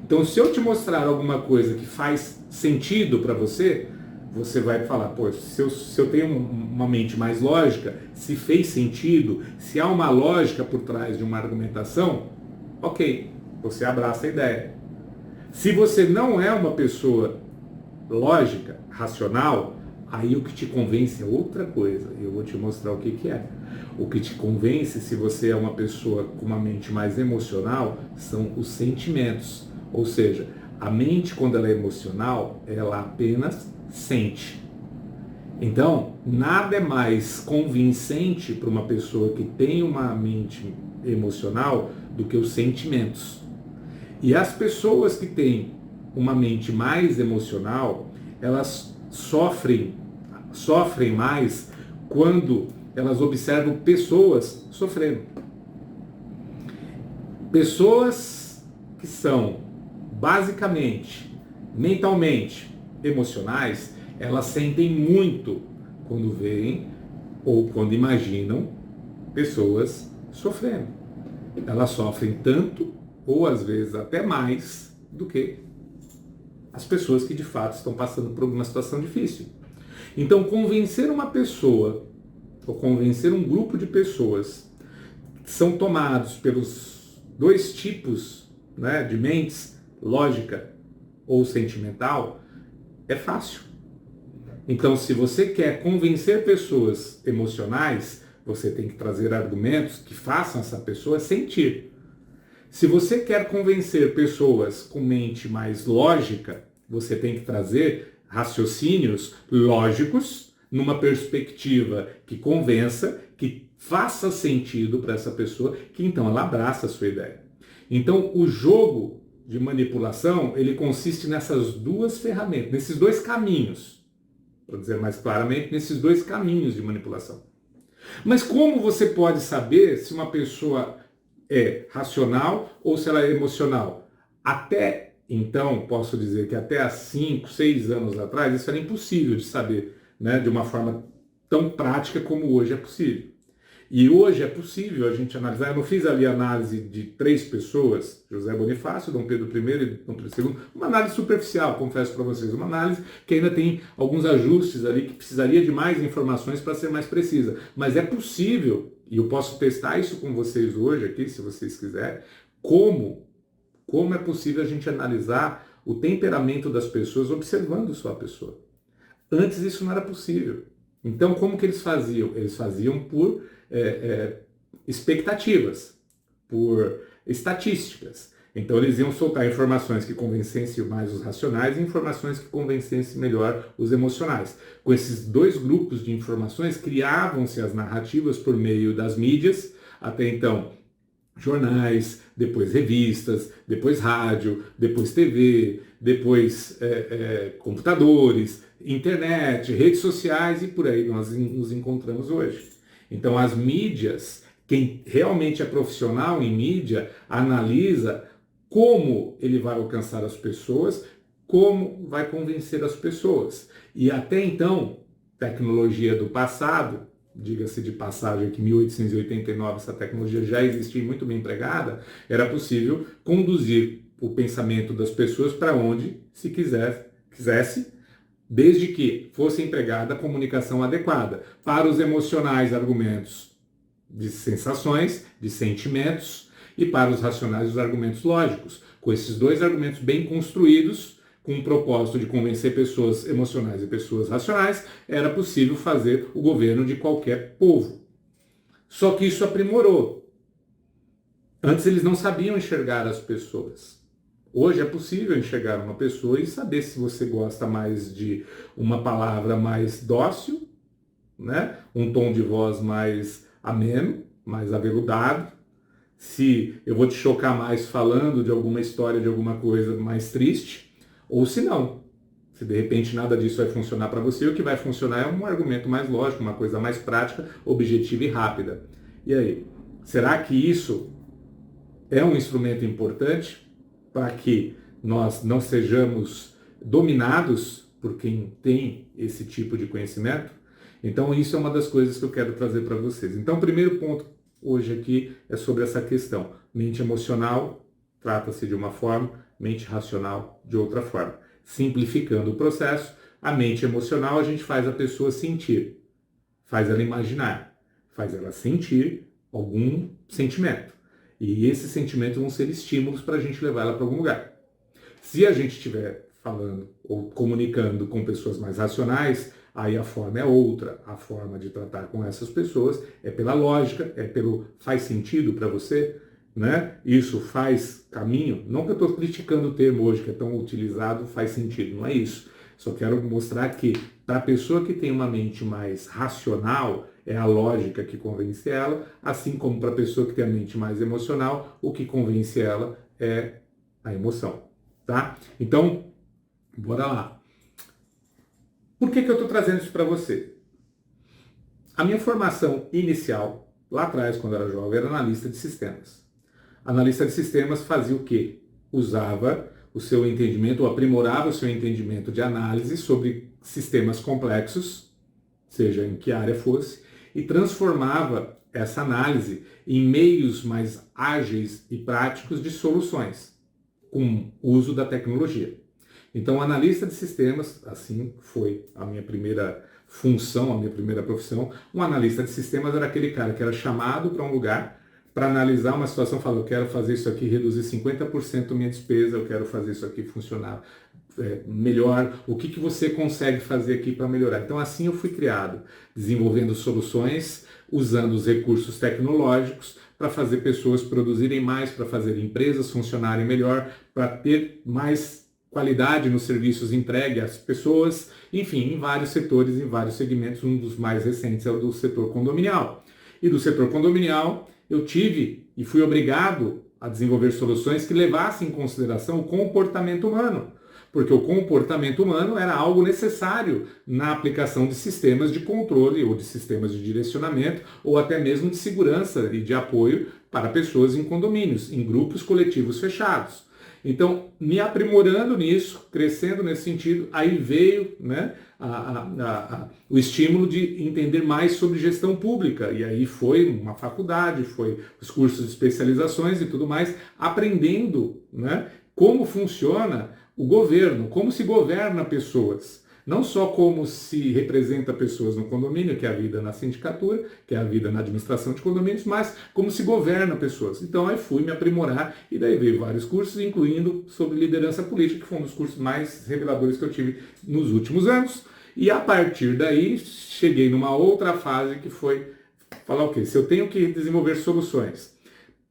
Então se eu te mostrar alguma coisa que faz sentido para você, você vai falar, pô, se eu tenho uma mente mais lógica, se fez sentido, se há uma lógica por trás de uma argumentação, ok, você abraça a ideia. Se você não é uma pessoa lógica, racional, aí o que te convence é outra coisa. Eu vou te mostrar o que é. O que te convence, se você é uma pessoa com uma mente mais emocional, são os sentimentos. Ou seja, a mente, quando ela é emocional, ela apenas sente. Então, nada é mais convincente para uma pessoa que tem uma mente emocional do que os sentimentos. E as pessoas que têm uma mente mais emocional, elas sofrem mais quando elas observam pessoas sofrendo. Pessoas que são basicamente, mentalmente, emocionais, elas sentem muito quando veem ou quando imaginam pessoas sofrendo. Elas sofrem tanto, ou às vezes até mais, do que as pessoas que de fato estão passando por uma situação difícil. Então, convencer uma pessoa, ou convencer um grupo de pessoas que são tomados pelos dois tipos, né, de mentes, lógica ou sentimental, é fácil. Então, se você quer convencer pessoas emocionais, você tem que trazer argumentos que façam essa pessoa sentir. Se você quer convencer pessoas com mente mais lógica, você tem que trazer raciocínios lógicos numa perspectiva que convença, que faça sentido para essa pessoa, que então ela abraça a sua ideia. Então, o jogo de manipulação, ele consiste nessas duas ferramentas, nesses dois caminhos. Para dizer mais claramente, nesses dois caminhos de manipulação. Mas como você pode saber se uma pessoa é racional ou se ela é emocional? Até então, posso dizer que até há 5, 6 anos atrás, isso era impossível de saber, né, de uma forma tão prática como hoje é possível. E hoje é possível a gente analisar. Eu não fiz ali análise de 3 pessoas, José Bonifácio, Dom Pedro I e Dom Pedro II, uma análise superficial, confesso para vocês, uma análise que ainda tem alguns ajustes ali, que precisaria de mais informações para ser mais precisa. Mas é possível, e eu posso testar isso com vocês hoje aqui, se vocês quiserem, como é possível a gente analisar o temperamento das pessoas observando só a pessoa. Antes isso não era possível. Então, como que eles faziam? Eles faziam por expectativas, por estatísticas. Então, eles iam soltar informações que convencessem mais os racionais e informações que convencessem melhor os emocionais. Com esses 2 grupos de informações, criavam-se as narrativas por meio das mídias, até então jornais, depois revistas, depois rádio, depois TV, depois computadores, internet, redes sociais e por aí nós nos encontramos hoje. Então as mídias, quem realmente é profissional em mídia, analisa como ele vai alcançar as pessoas, como vai convencer as pessoas. E até então, tecnologia do passado, diga-se de passagem que em 1889 essa tecnologia já existia muito bem empregada, era possível conduzir o pensamento das pessoas para onde se quisesse, desde que fosse empregada a comunicação adequada. Para os emocionais, argumentos de sensações, de sentimentos, e para os racionais, os argumentos lógicos. Com esses 2 argumentos bem construídos, com o propósito de convencer pessoas emocionais e pessoas racionais, era possível fazer o governo de qualquer povo. Só que isso aprimorou. Antes eles não sabiam enxergar as pessoas. Hoje é possível enxergar uma pessoa e saber se você gosta mais de uma palavra mais dócil, né? Um tom de voz mais ameno, mais aveludado, se eu vou te chocar mais falando de alguma história, de alguma coisa mais triste, ou se não. Se de repente nada disso vai funcionar para você, o que vai funcionar é um argumento mais lógico, uma coisa mais prática, objetiva e rápida. E aí, será que isso é um instrumento importante para que nós não sejamos dominados por quem tem esse tipo de conhecimento? Então isso é uma das coisas que eu quero trazer para vocês. Então o primeiro ponto hoje aqui é sobre essa questão. Mente emocional trata-se de uma forma, mente racional de outra forma. Simplificando o processo, a mente emocional a gente faz a pessoa sentir, faz ela imaginar, faz ela sentir algum sentimento. E esses sentimentos vão ser estímulos para a gente levar ela para algum lugar. Se a gente estiver falando ou comunicando com pessoas mais racionais, aí a forma é outra. A forma de tratar com essas pessoas é pela lógica, é pelo faz sentido para você, né? Isso faz caminho. Não que eu estou criticando o termo hoje, que é tão utilizado, faz sentido, não é isso. Só quero mostrar que para a pessoa que tem uma mente mais racional, é a lógica que convence ela, assim como para a pessoa que tem a mente mais emocional, o que convence ela é a emoção, tá? Então, bora lá. Por que eu estou trazendo isso para você? A minha formação inicial, lá atrás, quando eu era jovem, era analista de sistemas. Analista de sistemas fazia o quê? Usava o seu entendimento, ou aprimorava o seu entendimento de análise sobre sistemas complexos, seja em que área fosse, e transformava essa análise em meios mais ágeis e práticos de soluções, com o uso da tecnologia. Então, analista de sistemas, assim foi a minha primeira função, a minha primeira profissão. Um analista de sistemas era aquele cara que era chamado para um lugar para analisar uma situação, falar, eu quero fazer isso aqui, reduzir 50% minha despesa, eu quero fazer isso aqui funcionar melhor, o que você consegue fazer aqui para melhorar. Então assim eu fui criado, desenvolvendo soluções, usando os recursos tecnológicos para fazer pessoas produzirem mais, para fazer empresas funcionarem melhor, para ter mais qualidade nos serviços entregues às pessoas, enfim, em vários setores, em vários segmentos. Um dos mais recentes é o do setor condominial. E do setor condominial eu tive e fui obrigado a desenvolver soluções que levassem em consideração o comportamento humano. porque o comportamento humano era algo necessário na aplicação de sistemas de controle ou de sistemas de direcionamento ou até mesmo de segurança e de apoio para pessoas em condomínios, em grupos coletivos fechados. Então, me aprimorando nisso, crescendo nesse sentido, aí veio, né, o estímulo de entender mais sobre gestão pública. E aí foi uma faculdade, foi os cursos de especializações e tudo mais, aprendendo, né, como funciona o governo, como se governa pessoas. Não só como se representa pessoas no condomínio, que é a vida na sindicatura, que é a vida na administração de condomínios, mas como se governa pessoas. Então aí fui me aprimorar e daí veio vários cursos, incluindo sobre liderança política, que foi um dos cursos mais reveladores que eu tive nos últimos anos. E a partir daí cheguei numa outra fase que foi falar o quê? Se eu tenho que desenvolver soluções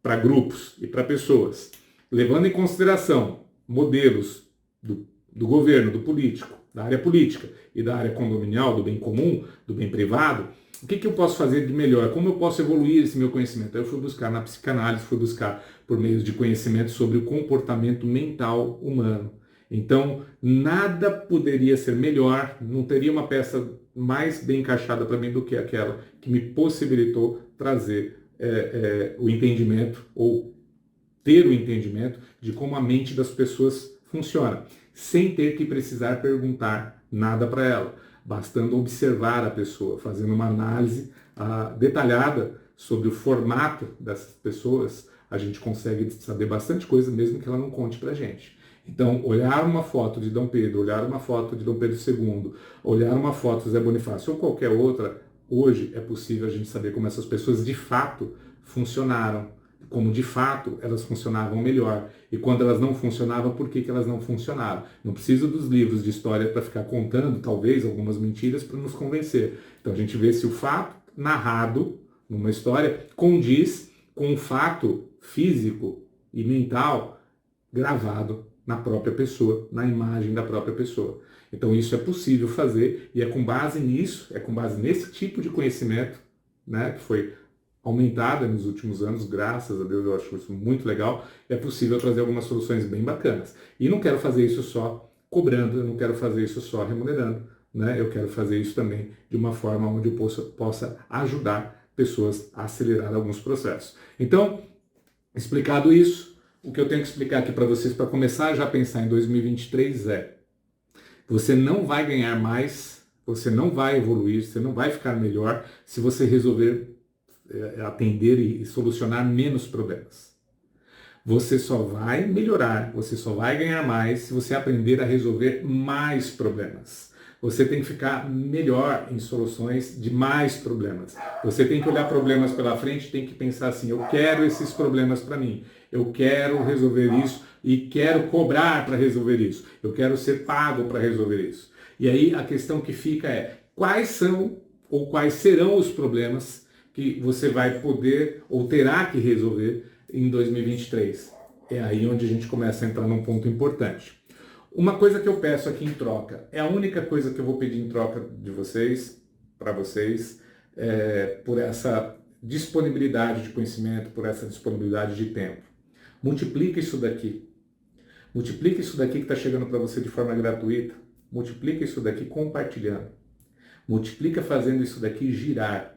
para grupos e para pessoas, levando em consideração modelos do governo, do político, da área política e da área condominial, do bem comum, do bem privado, o que eu posso fazer de melhor? Como eu posso evoluir esse meu conhecimento? Eu fui buscar na psicanálise, fui buscar por meio de conhecimento sobre o comportamento mental humano. Então, nada poderia ser melhor, não teria uma peça mais bem encaixada para mim do que aquela que me possibilitou trazer o entendimento ou ter o entendimento de como a mente das pessoas funciona, sem ter que precisar perguntar nada para ela, bastando observar a pessoa, fazendo uma análise detalhada sobre o formato dessas pessoas, a gente consegue saber bastante coisa mesmo que ela não conte para a gente. Então, olhar uma foto de Dom Pedro, olhar uma foto de Dom Pedro II, olhar uma foto de Zé Bonifácio ou qualquer outra, hoje é possível a gente saber como essas pessoas de fato funcionaram, como de fato elas funcionavam melhor. E quando elas não funcionavam, por que elas não funcionaram? Não preciso dos livros de história para ficar contando, talvez, algumas mentiras para nos convencer. Então a gente vê se o fato narrado numa história condiz com o fato físico e mental gravado na própria pessoa, na imagem da própria pessoa. Então isso é possível fazer e é com base nisso, é com base nesse tipo de conhecimento, né, que foi aumentada nos últimos anos, graças a Deus, eu acho isso muito legal, é possível trazer algumas soluções bem bacanas. E não quero fazer isso só cobrando, eu não quero fazer isso só remunerando, né? Eu quero fazer isso também de uma forma onde eu possa ajudar pessoas a acelerar alguns processos. Então, explicado isso, o que eu tenho que explicar aqui para vocês, para começar já a pensar em 2023 você não vai ganhar mais, você não vai evoluir, você não vai ficar melhor se você resolver atender e solucionar menos problemas. Você só vai melhorar, você só vai ganhar mais se você aprender a resolver mais problemas. Você tem que ficar melhor em soluções de mais problemas. Você tem que olhar problemas pela frente, tem que pensar assim, eu quero esses problemas para mim, eu quero resolver isso e quero cobrar para resolver isso, eu quero ser pago para resolver isso. E aí a questão que fica é, quais são ou quais serão os problemas que você vai poder ou terá que resolver em 2023. É aí onde a gente começa a entrar num ponto importante. Uma coisa que eu peço aqui em troca, é a única coisa que eu vou pedir em troca de vocês, para vocês, por essa disponibilidade de conhecimento, por essa disponibilidade de tempo. Multiplica isso daqui. Multiplica isso daqui que está chegando para você de forma gratuita. Multiplica isso daqui compartilhando. Multiplica fazendo isso daqui girar.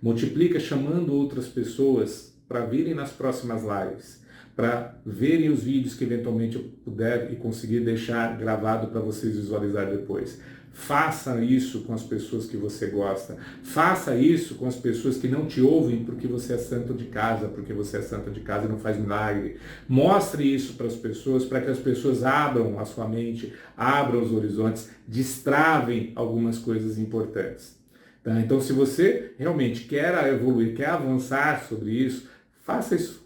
Multiplica chamando outras pessoas para virem nas próximas lives, para verem os vídeos que eventualmente eu puder e conseguir deixar gravado para vocês visualizar depois. Faça isso com as pessoas que você gosta. Faça isso com as pessoas que não te ouvem porque você é santo de casa, porque você é santa de casa e não faz milagre. Mostre isso para as pessoas, para que as pessoas abram a sua mente, abram os horizontes, destravem algumas coisas importantes. Tá? Então, se você realmente quer evoluir, quer avançar sobre isso, faça isso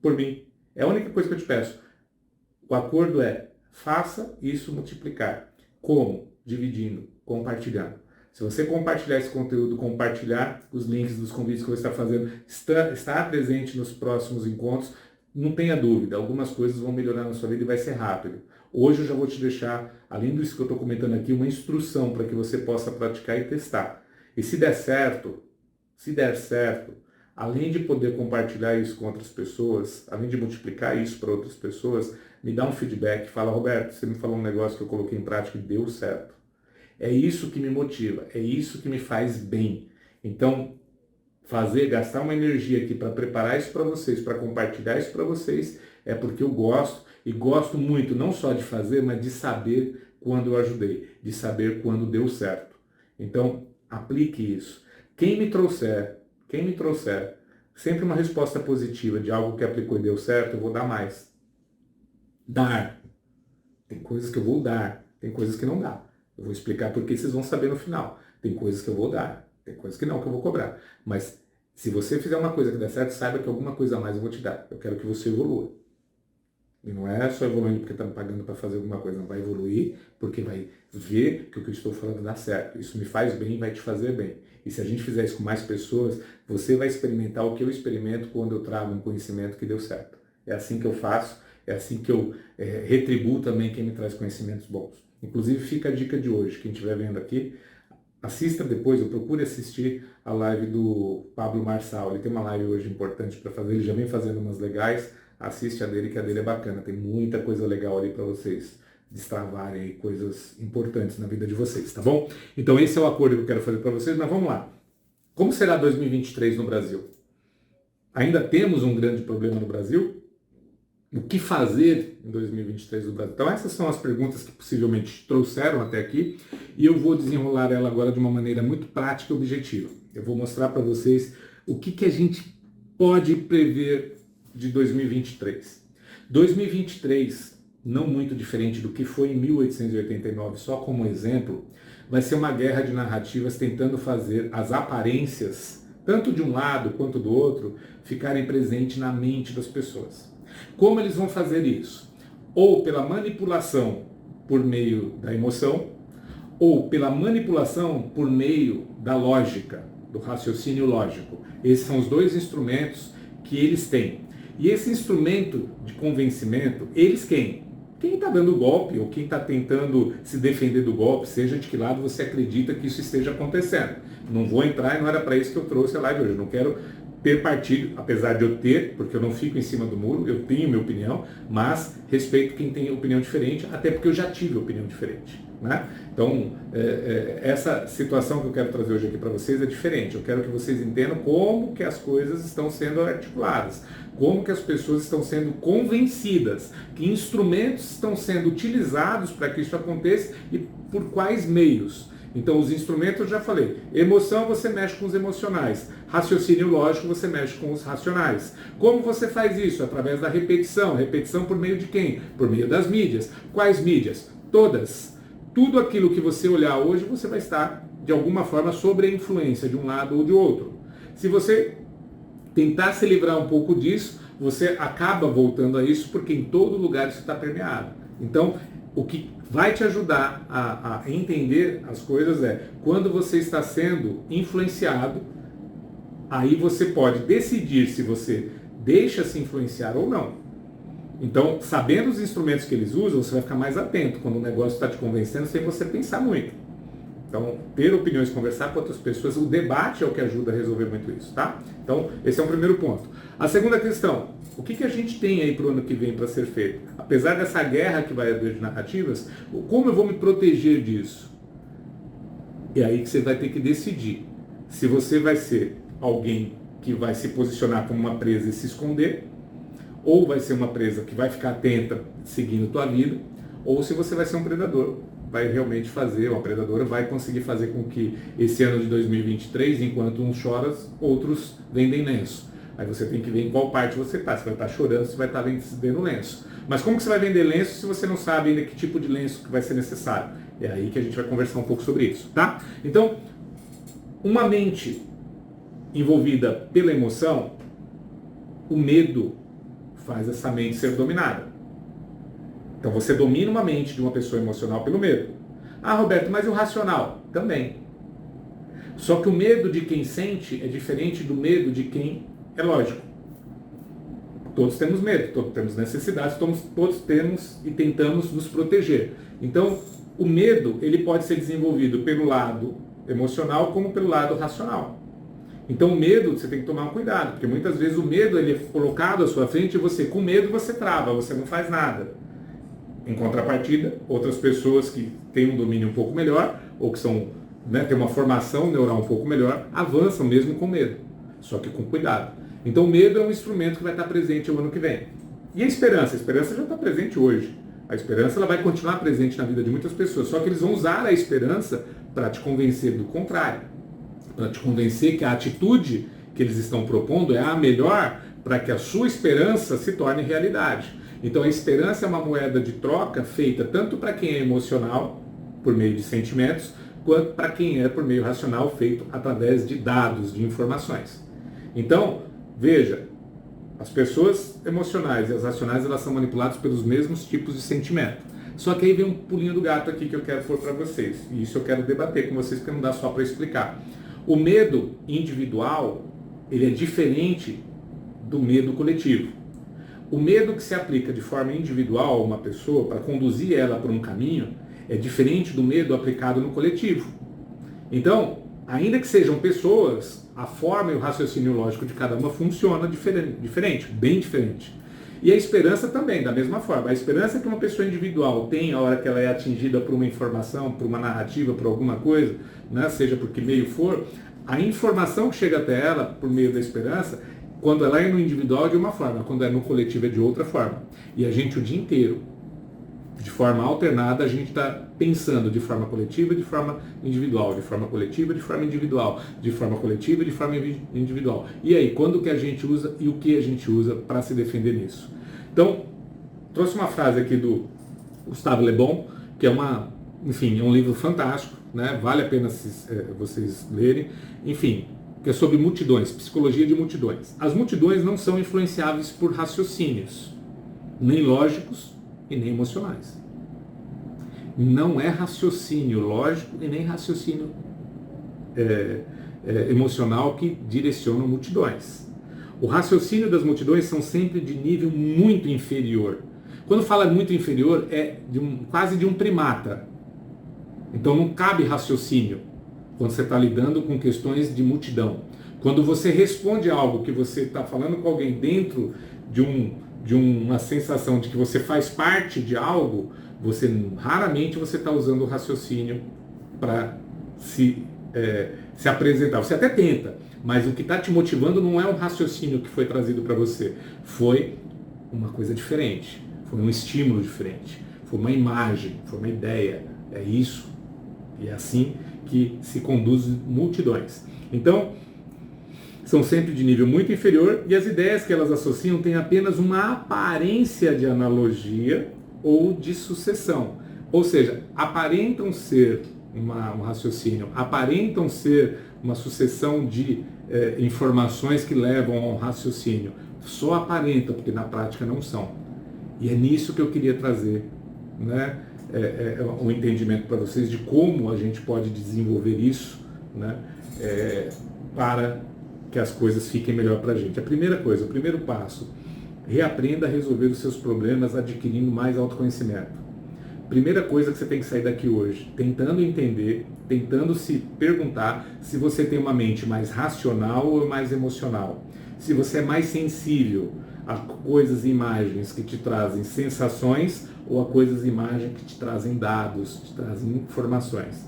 por mim. É a única coisa que eu te peço. O acordo é, faça isso multiplicar. Como? Dividindo, compartilhando. Se você compartilhar esse conteúdo, compartilhar os links dos convites que você está fazendo, estar presente nos próximos encontros, não tenha dúvida, algumas coisas vão melhorar na sua vida e vai ser rápido. Hoje eu já vou te deixar, além disso que eu estou comentando aqui, uma instrução para que você possa praticar e testar. E se der certo, além de poder compartilhar isso com outras pessoas, além de multiplicar isso para outras pessoas, me dá um feedback, fala, Roberto, você me falou um negócio que eu coloquei em prática e deu certo. É isso que me motiva, é isso que me faz bem. Então, gastar uma energia aqui para preparar isso para vocês, para compartilhar isso para vocês, é porque eu gosto, e gosto muito, não só de fazer, mas de saber quando eu ajudei, de saber quando deu certo. Então, aplique isso. Quem me trouxer sempre uma resposta positiva de algo que aplicou e deu certo, eu vou dar mais. Dar. Tem coisas que eu vou dar, tem coisas que não dá. Eu vou explicar porque vocês vão saber no final. Tem coisas que eu vou dar, tem coisas que não, que eu vou cobrar. Mas se você fizer uma coisa que der certo, saiba que alguma coisa a mais eu vou te dar. Eu quero que você evolua. E não é só evoluindo porque está me pagando para fazer alguma coisa. Não, vai evoluir porque vai ver que o que eu estou falando dá certo. Isso me faz bem e vai te fazer bem. E se a gente fizer isso com mais pessoas, você vai experimentar o que eu experimento quando eu trago um conhecimento que deu certo. É assim que eu faço, é assim que eu retribuo também quem me traz conhecimentos bons. Inclusive, fica a dica de hoje. Quem estiver vendo aqui, assista depois, ou procure assistir a live do Pablo Marçal. Ele tem uma live hoje importante para fazer, ele já vem fazendo umas legais. Assiste a dele, que a dele é bacana. Tem muita coisa legal ali para vocês destravarem aí coisas importantes na vida de vocês, tá bom? Então esse é o acordo que eu quero fazer para vocês, mas vamos lá. Como será 2023 no Brasil? Ainda temos um grande problema no Brasil? O que fazer em 2023 no Brasil? Então essas são as perguntas que possivelmente trouxeram até aqui e eu vou desenrolar ela agora de uma maneira muito prática e objetiva. Eu vou mostrar para vocês o que a gente pode prever de 2023. 2023, não muito diferente do que foi em 1889, só como exemplo, vai ser uma guerra de narrativas tentando fazer as aparências, tanto de um lado quanto do outro, ficarem presentes na mente das pessoas. Como eles vão fazer isso? Ou pela manipulação por meio da emoção, ou pela manipulação por meio da lógica, do raciocínio lógico. Esses são os dois instrumentos que eles têm. E esse instrumento de convencimento, eles quem? Quem está dando o golpe ou quem está tentando se defender do golpe, seja de que lado você acredita que isso esteja acontecendo. Não vou entrar e não era para isso que eu trouxe a live hoje. Eu não quero ter partido, apesar de eu ter, porque eu não fico em cima do muro, eu tenho minha opinião, mas respeito quem tem opinião diferente, até porque eu já tive opinião diferente. Né? Então, essa situação que eu quero trazer hoje aqui para vocês é diferente. Eu quero que vocês entendam como que as coisas estão sendo articuladas, como que as pessoas estão sendo convencidas, que instrumentos estão sendo utilizados para que isso aconteça e por quais meios. Então, os instrumentos eu já falei. Emoção, você mexe com os emocionais. Raciocínio lógico, você mexe com os racionais. Como você faz isso? Através da repetição. Repetição por meio de quem? Por meio das mídias. Quais mídias? Todas. Tudo aquilo que você olhar hoje, você vai estar, de alguma forma, sob a influência de um lado ou de outro. Se você tentar se livrar um pouco disso, você acaba voltando a isso, porque em todo lugar isso está permeado. Então, o que vai te ajudar a entender as coisas é, quando você está sendo influenciado, aí você pode decidir se você deixa se influenciar ou não. Então, sabendo os instrumentos que eles usam, você vai ficar mais atento quando o negócio está te convencendo sem você pensar muito. Então, ter opiniões, conversar com outras pessoas, o debate é o que ajuda a resolver muito isso, tá? Então, esse é o primeiro ponto. A segunda questão, o que a gente tem aí para o ano que vem para ser feito? Apesar dessa guerra que vai haver de narrativas, como eu vou me proteger disso? É aí que você vai ter que decidir se você vai ser alguém que vai se posicionar como uma presa e se esconder, ou vai ser uma presa que vai ficar atenta seguindo tua vida, ou se você vai ser um predador, vai realmente fazer, uma predadora vai conseguir fazer com que esse ano de 2023, enquanto uns choram, outros vendem lenço. Aí você tem que ver em qual parte você está, se vai estar chorando, se vai estar vendendo lenço. Mas como que você vai vender lenço se você não sabe ainda que tipo de lenço que vai ser necessário? É aí que a gente vai conversar um pouco sobre isso, tá? Então, uma mente envolvida pela emoção, o medo faz essa mente ser dominada. Então você domina uma mente de uma pessoa emocional pelo medo. Ah, Roberto, mas o racional? Também. Só que o medo de quem sente é diferente do medo de quem é lógico. Todos temos medo, todos temos necessidades, todos temos e tentamos nos proteger. Então, o medo ele pode ser desenvolvido pelo lado emocional como pelo lado racional. Então o medo, você tem que tomar um cuidado, porque muitas vezes o medo ele é colocado à sua frente e você, com medo, você trava, você não faz nada. Em contrapartida, outras pessoas que têm um domínio um pouco melhor, ou que são, né, têm uma formação neural um pouco melhor, avançam mesmo com medo, só que com cuidado. Então o medo é um instrumento que vai estar presente o ano que vem. E a esperança? A esperança já está presente hoje. A esperança ela vai continuar presente na vida de muitas pessoas, só que eles vão usar a esperança para te convencer do contrário, para te convencer que a atitude que eles estão propondo é a melhor para que a sua esperança se torne realidade. Então a esperança é uma moeda de troca feita tanto para quem é emocional, por meio de sentimentos, quanto para quem é por meio racional, feito através de dados, de informações. Então, veja, as pessoas emocionais e as racionais elas são manipuladas pelos mesmos tipos de sentimento. Só que aí vem um pulinho do gato aqui que eu quero pôr para vocês. E isso eu quero debater com vocês, porque não dá só para explicar. O medo individual, ele é diferente do medo coletivo. O medo que se aplica de forma individual a uma pessoa, para conduzir ela por um caminho, é diferente do medo aplicado no coletivo. Então, ainda que sejam pessoas, a forma e o raciocínio lógico de cada uma funciona diferente, bem diferente. E a esperança também, da mesma forma. A esperança que uma pessoa individual tem a hora que ela é atingida por uma informação, por uma narrativa, por alguma coisa, né, seja por que meio for, a informação que chega até ela por meio da esperança, quando ela é no individual é de uma forma, quando é no coletivo é de outra forma. E a gente o dia inteiro, de forma alternada, a gente está pensando de forma coletiva e de forma individual, de forma coletiva, de forma individual, de forma coletiva e de forma individual. E aí, quando que a gente usa e o que a gente usa para se defender nisso? Então, trouxe uma frase aqui do Gustave Le Bon, que é é um livro fantástico, né? Vale a pena vocês lerem. Enfim, que é sobre multidões, psicologia de multidões. As multidões não são influenciáveis por raciocínios, nem lógicos e nem emocionais. Não é raciocínio lógico e nem raciocínio emocional que direcionam multidões. O raciocínio das multidões são sempre de nível muito inferior. Quando fala muito inferior, é quase de um primata. Então não cabe raciocínio quando você está lidando com questões de multidão. Quando você responde algo que você está falando com alguém dentro de uma sensação de que você faz parte de algo, raramente você está usando o raciocínio para se apresentar. Você até tenta, mas o que está te motivando não é um raciocínio que foi trazido para você. Foi uma coisa diferente, foi um estímulo diferente, foi uma imagem, foi uma ideia. É isso. E é assim que se conduz multidões. Então, são sempre de nível muito inferior e as ideias que elas associam têm apenas uma aparência de analogia ou de sucessão. Ou seja, aparentam ser um raciocínio, aparentam ser uma sucessão de informações que levam a um raciocínio. Só aparentam, porque na prática não são. E é nisso que eu queria trazer, né, um entendimento para vocês de como a gente pode desenvolver isso, né, para que as coisas fiquem melhor para a gente. A primeira coisa, o primeiro passo, reaprenda a resolver os seus problemas adquirindo mais autoconhecimento. Primeira coisa que você tem que sair daqui hoje, tentando entender, tentando se perguntar se você tem uma mente mais racional ou mais emocional. Se você é mais sensível a coisas e imagens que te trazem sensações ou a coisas e imagens que te trazem dados, te trazem informações.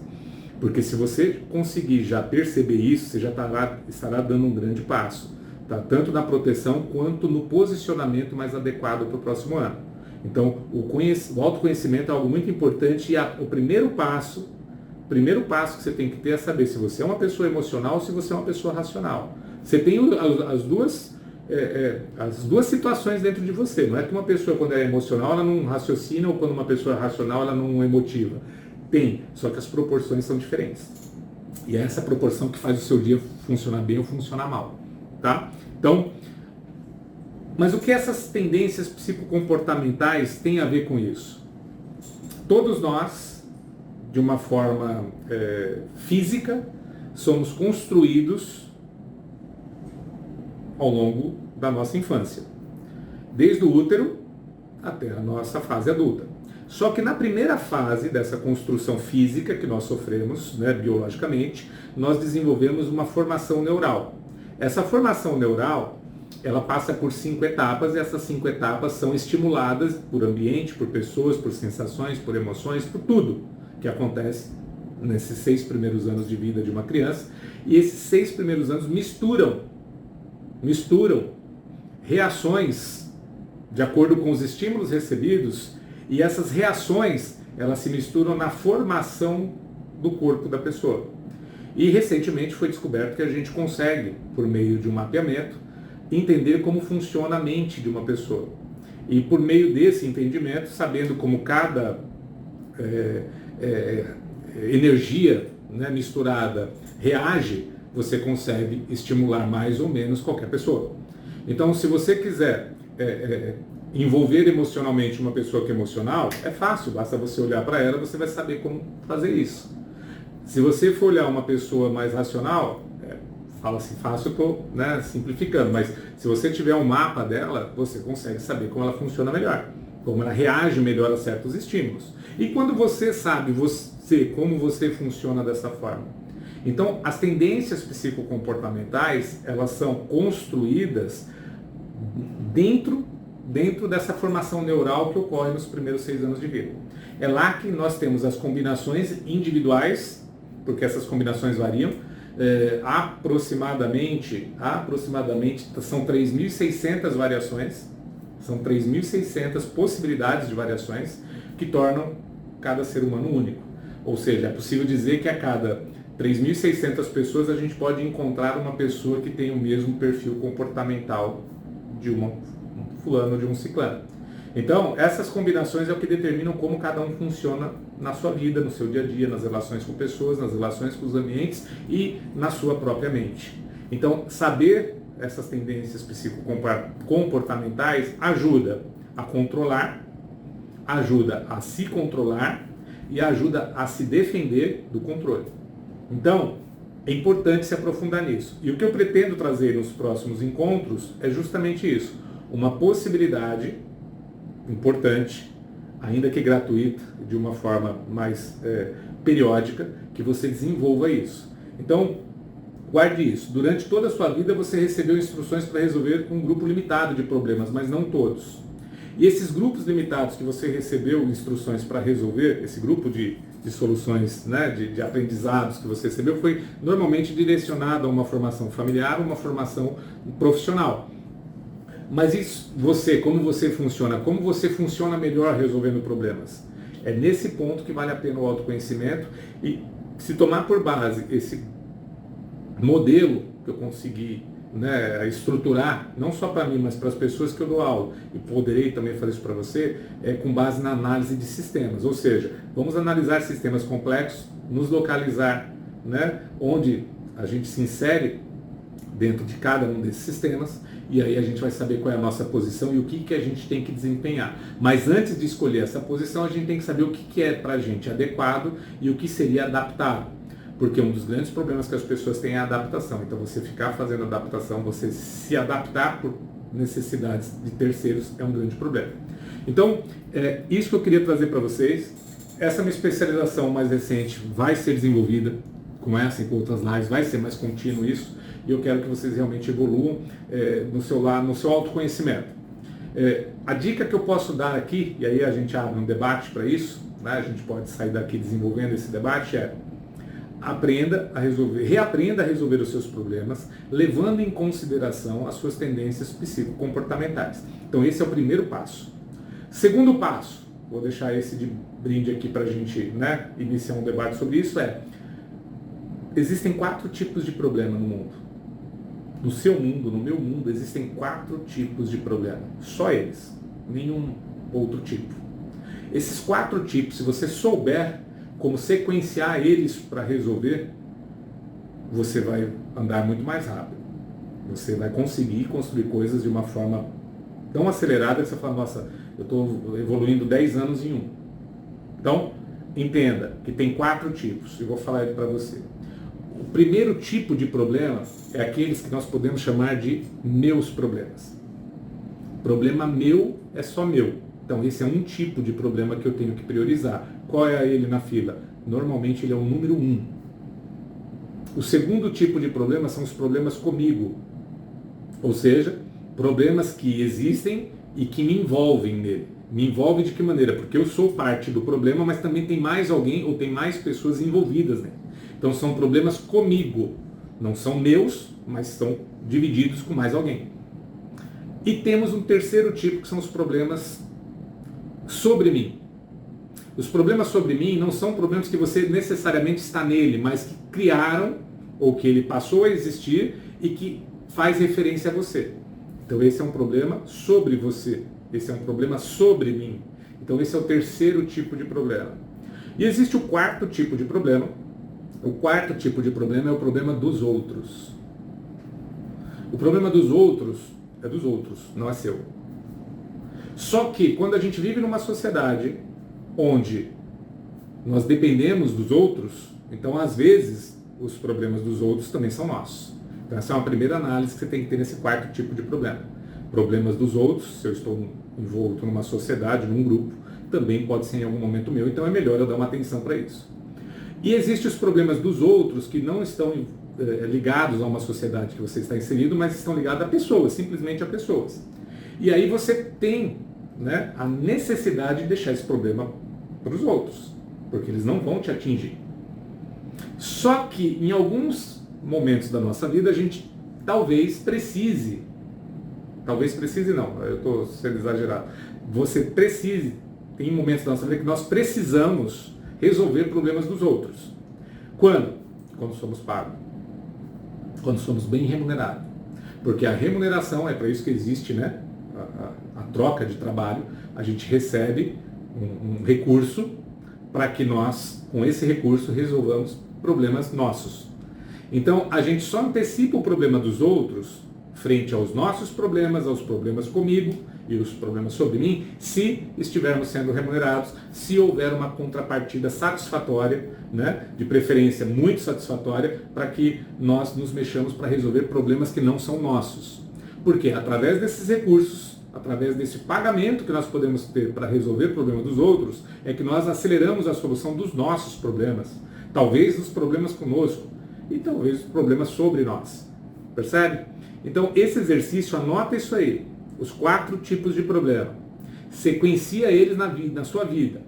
Porque se você conseguir já perceber isso, você já estará dando um grande passo, tá? Tanto na proteção quanto no posicionamento mais adequado para o próximo ano. Então, o autoconhecimento é algo muito importante e o primeiro passo que você tem que ter é saber se você é uma pessoa emocional ou se você é uma pessoa racional. Você tem as duas situações dentro de você. Não é que uma pessoa, quando é emocional, ela não raciocina, ou quando uma pessoa é racional, ela não é emotiva. Tem, só que as proporções são diferentes. E é essa proporção que faz o seu dia funcionar bem ou funcionar mal. Tá? Então, mas o que essas tendências psicocomportamentais têm a ver com isso? Todos nós, de uma forma física, somos construídos ao longo da nossa infância. Desde o útero até a nossa fase adulta. Só que na primeira fase dessa construção física que nós sofremos, né, biologicamente, nós desenvolvemos uma formação neural. Essa formação neural, ela passa por 5 etapas, e essas 5 etapas são estimuladas por ambiente, por pessoas, por sensações, por emoções, por tudo que acontece nesses 6 primeiros anos de vida de uma criança. E esses 6 primeiros anos misturam reações de acordo com os estímulos recebidos, e essas reações, elas se misturam na formação do corpo da pessoa. E recentemente foi descoberto que a gente consegue, por meio de um mapeamento, entender como funciona a mente de uma pessoa. E por meio desse entendimento, sabendo como cada energia, né, misturada reage, você consegue estimular mais ou menos qualquer pessoa. Então, se você quiser envolver emocionalmente uma pessoa que é emocional, é fácil, basta você olhar para ela, você vai saber como fazer isso. Se você for olhar uma pessoa mais racional, fala assim, fácil, eu estou, né, simplificando, mas se você tiver um mapa dela, você consegue saber como ela funciona melhor, como ela reage melhor a certos estímulos. E quando você sabe como você funciona dessa forma, então as tendências psicocomportamentais, elas são construídas dentro dessa formação neural que ocorre nos primeiros 6 anos de vida. É lá que nós temos as combinações individuais, porque essas combinações variam, aproximadamente são 3.600 variações, são 3.600 possibilidades de variações que tornam cada ser humano único. Ou seja, é possível dizer que a cada 3.600 pessoas a gente pode encontrar uma pessoa que tem o mesmo perfil comportamental de um fulano ou de um ciclano. Então, essas combinações é o que determinam como cada um funciona na sua vida, no seu dia a dia, nas relações com pessoas, nas relações com os ambientes e na sua própria mente. Então, saber essas tendências psicocomportamentais ajuda a controlar, ajuda a se controlar e ajuda a se defender do controle. Então, é importante se aprofundar nisso. E o que eu pretendo trazer nos próximos encontros é justamente isso, uma possibilidade importante, ainda que gratuita, de uma forma mais periódica, que você desenvolva isso. Então, guarde isso. Durante toda a sua vida você recebeu instruções para resolver um grupo limitado de problemas, mas não todos. E esses grupos limitados que você recebeu instruções para resolver, esse grupo de soluções, né, de aprendizados que você recebeu, foi normalmente direcionado a uma formação familiar ou uma formação profissional. Mas isso, como você funciona melhor resolvendo problemas. É nesse ponto que vale a pena o autoconhecimento, e se tomar por base esse modelo que eu consegui, né, estruturar, não só para mim, mas para as pessoas que eu dou aula, e poderei também fazer isso para você, com base na análise de sistemas. Ou seja, vamos analisar sistemas complexos, nos localizar, né, onde a gente se insere dentro de cada um desses sistemas, e aí a gente vai saber qual é a nossa posição e o que a gente tem que desempenhar. Mas antes de escolher essa posição, a gente tem que saber o que é para a gente adequado e o que seria adaptável. Porque um dos grandes problemas que as pessoas têm é a adaptação. Então você ficar fazendo adaptação, você se adaptar por necessidades de terceiros é um grande problema. Então, isso que eu queria trazer para vocês. Essa minha especialização mais recente vai ser desenvolvida com essa e com outras lives, vai ser mais contínuo isso. E eu quero que vocês realmente evoluam no seu autoconhecimento. A dica que eu posso dar aqui, e aí a gente abre um debate para isso, né, a gente pode sair daqui desenvolvendo esse debate, reaprenda a resolver os seus problemas, levando em consideração as suas tendências psicocomportamentais. Então esse é o primeiro passo. Segundo passo, vou deixar esse de brinde aqui para a gente, né, iniciar um debate sobre isso, existem 4 tipos de problema no mundo. No seu mundo, no meu mundo, existem 4 tipos de problema. Só eles. Nenhum outro tipo. Esses 4 tipos, se você souber como sequenciar eles para resolver, você vai andar muito mais rápido. Você vai conseguir construir coisas de uma forma tão acelerada que você fala, nossa, eu estou evoluindo 10 anos em um. Então, entenda que tem 4 tipos. Eu vou falar ele para você. O primeiro tipo de problema é aqueles que nós podemos chamar de meus problemas. Problema meu é só meu. Então esse é um tipo de problema que eu tenho que priorizar. Qual é ele na fila? Normalmente ele é o número 1. O segundo tipo de problema são os problemas comigo, ou seja, problemas que existem e que me envolvem nele. Me envolve de que maneira? Porque eu sou parte do problema, mas também tem mais alguém ou tem mais pessoas envolvidas nele. Então são problemas comigo, não são meus, mas são divididos com mais alguém. E temos um terceiro tipo, que são os problemas sobre mim. Os problemas sobre mim não são problemas que você necessariamente está nele, mas que criaram ou que ele passou a existir e que faz referência a você. Então esse é um problema sobre você. Esse é um problema sobre mim. Então esse é o terceiro tipo de problema. E existe o quarto tipo de problema. O quarto tipo de problema é o problema dos outros. O problema dos outros é dos outros, não é seu. Só que quando a gente vive numa sociedade onde nós dependemos dos outros, então às vezes os problemas dos outros também são nossos. Então essa é uma primeira análise que você tem que ter nesse quarto tipo de problema. Problemas dos outros, se eu estou envolto numa sociedade, num grupo, também pode ser em algum momento meu, então é melhor eu dar uma atenção para isso. E existem os problemas dos outros que não estão ligados a uma sociedade que você está inserido, mas estão ligados a pessoas, simplesmente a pessoas. E aí você tem, né, a necessidade de deixar esse problema para os outros, porque eles não vão te atingir. Só que em alguns momentos da nossa vida a gente talvez precise não, eu estou sendo exagerado, você precise, tem momentos da nossa vida que nós precisamos resolver problemas dos outros. Quando? Quando somos pagos. Quando somos bem remunerados. Porque a remuneração é para isso que existe, né? A troca de trabalho. A gente recebe um recurso para que nós, com esse recurso, resolvamos problemas nossos. Então, a gente só antecipa o problema dos outros frente aos nossos problemas, aos problemas comigo e os problemas sobre mim, se estivermos sendo remunerados, se houver uma contrapartida satisfatória, né, de preferência muito satisfatória, para que nós nos mexamos para resolver problemas que não são nossos. Porque através desses recursos, através desse pagamento que nós podemos ter para resolver o problema dos outros, é que nós aceleramos a solução dos nossos problemas, talvez os problemas conosco e talvez os problemas sobre nós. Percebe? Então esse exercício, anota isso aí. Os 4 tipos de problema. Sequencia eles na sua vida.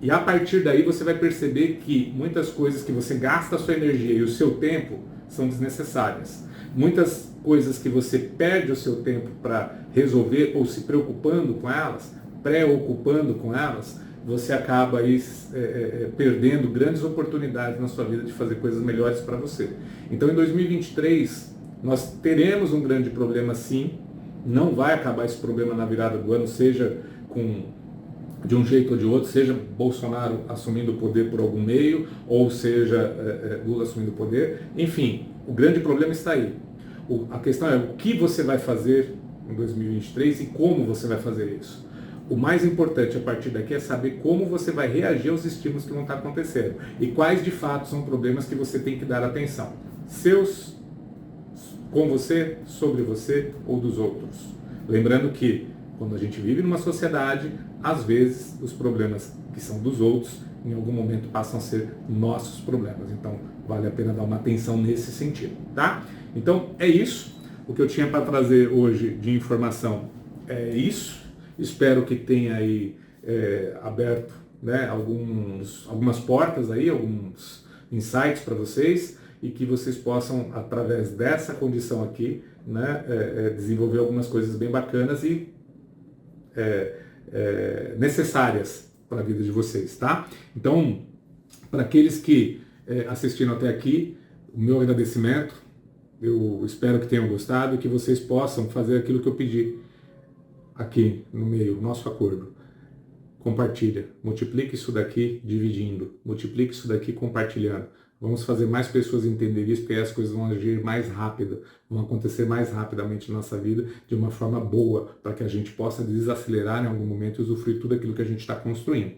E a partir daí você vai perceber que muitas coisas que você gasta a sua energia e o seu tempo são desnecessárias. Muitas coisas que você perde o seu tempo para resolver ou se preocupando com elas, preocupando com elas, você acaba aí perdendo grandes oportunidades na sua vida de fazer coisas melhores para você. Então em 2023 nós teremos um grande problema sim. Não vai acabar esse problema na virada do ano, seja de um jeito ou de outro, seja Bolsonaro assumindo o poder por algum meio, ou seja Lula assumindo o poder. Enfim, o grande problema está aí. A questão é o que você vai fazer em 2023 e como você vai fazer isso. O mais importante a partir daqui é saber como você vai reagir aos estímulos que vão estar acontecendo e quais de fato são problemas que você tem que dar atenção. Seus, com você, sobre você ou dos outros. Lembrando que quando a gente vive numa sociedade, às vezes os problemas que são dos outros, em algum momento passam a ser nossos problemas. Então vale a pena dar uma atenção nesse sentido, tá? Então é isso. O que eu tinha para trazer hoje de informação é isso. Espero que tenha aí aberto, né, algumas portas aí, alguns insights para vocês, e que vocês possam, através dessa condição aqui, né, desenvolver algumas coisas bem bacanas e necessárias para a vida de vocês, tá? Então, para aqueles que assistiram até aqui, o meu agradecimento, eu espero que tenham gostado e que vocês possam fazer aquilo que eu pedi aqui no meio, nosso acordo. Compartilha, multiplique isso daqui dividindo, multiplique isso daqui compartilhando. Vamos fazer mais pessoas entenderem isso, porque aí as coisas vão agir mais rápido, vão acontecer mais rapidamente na nossa vida, de uma forma boa, para que a gente possa desacelerar em algum momento e usufruir tudo aquilo que a gente está construindo.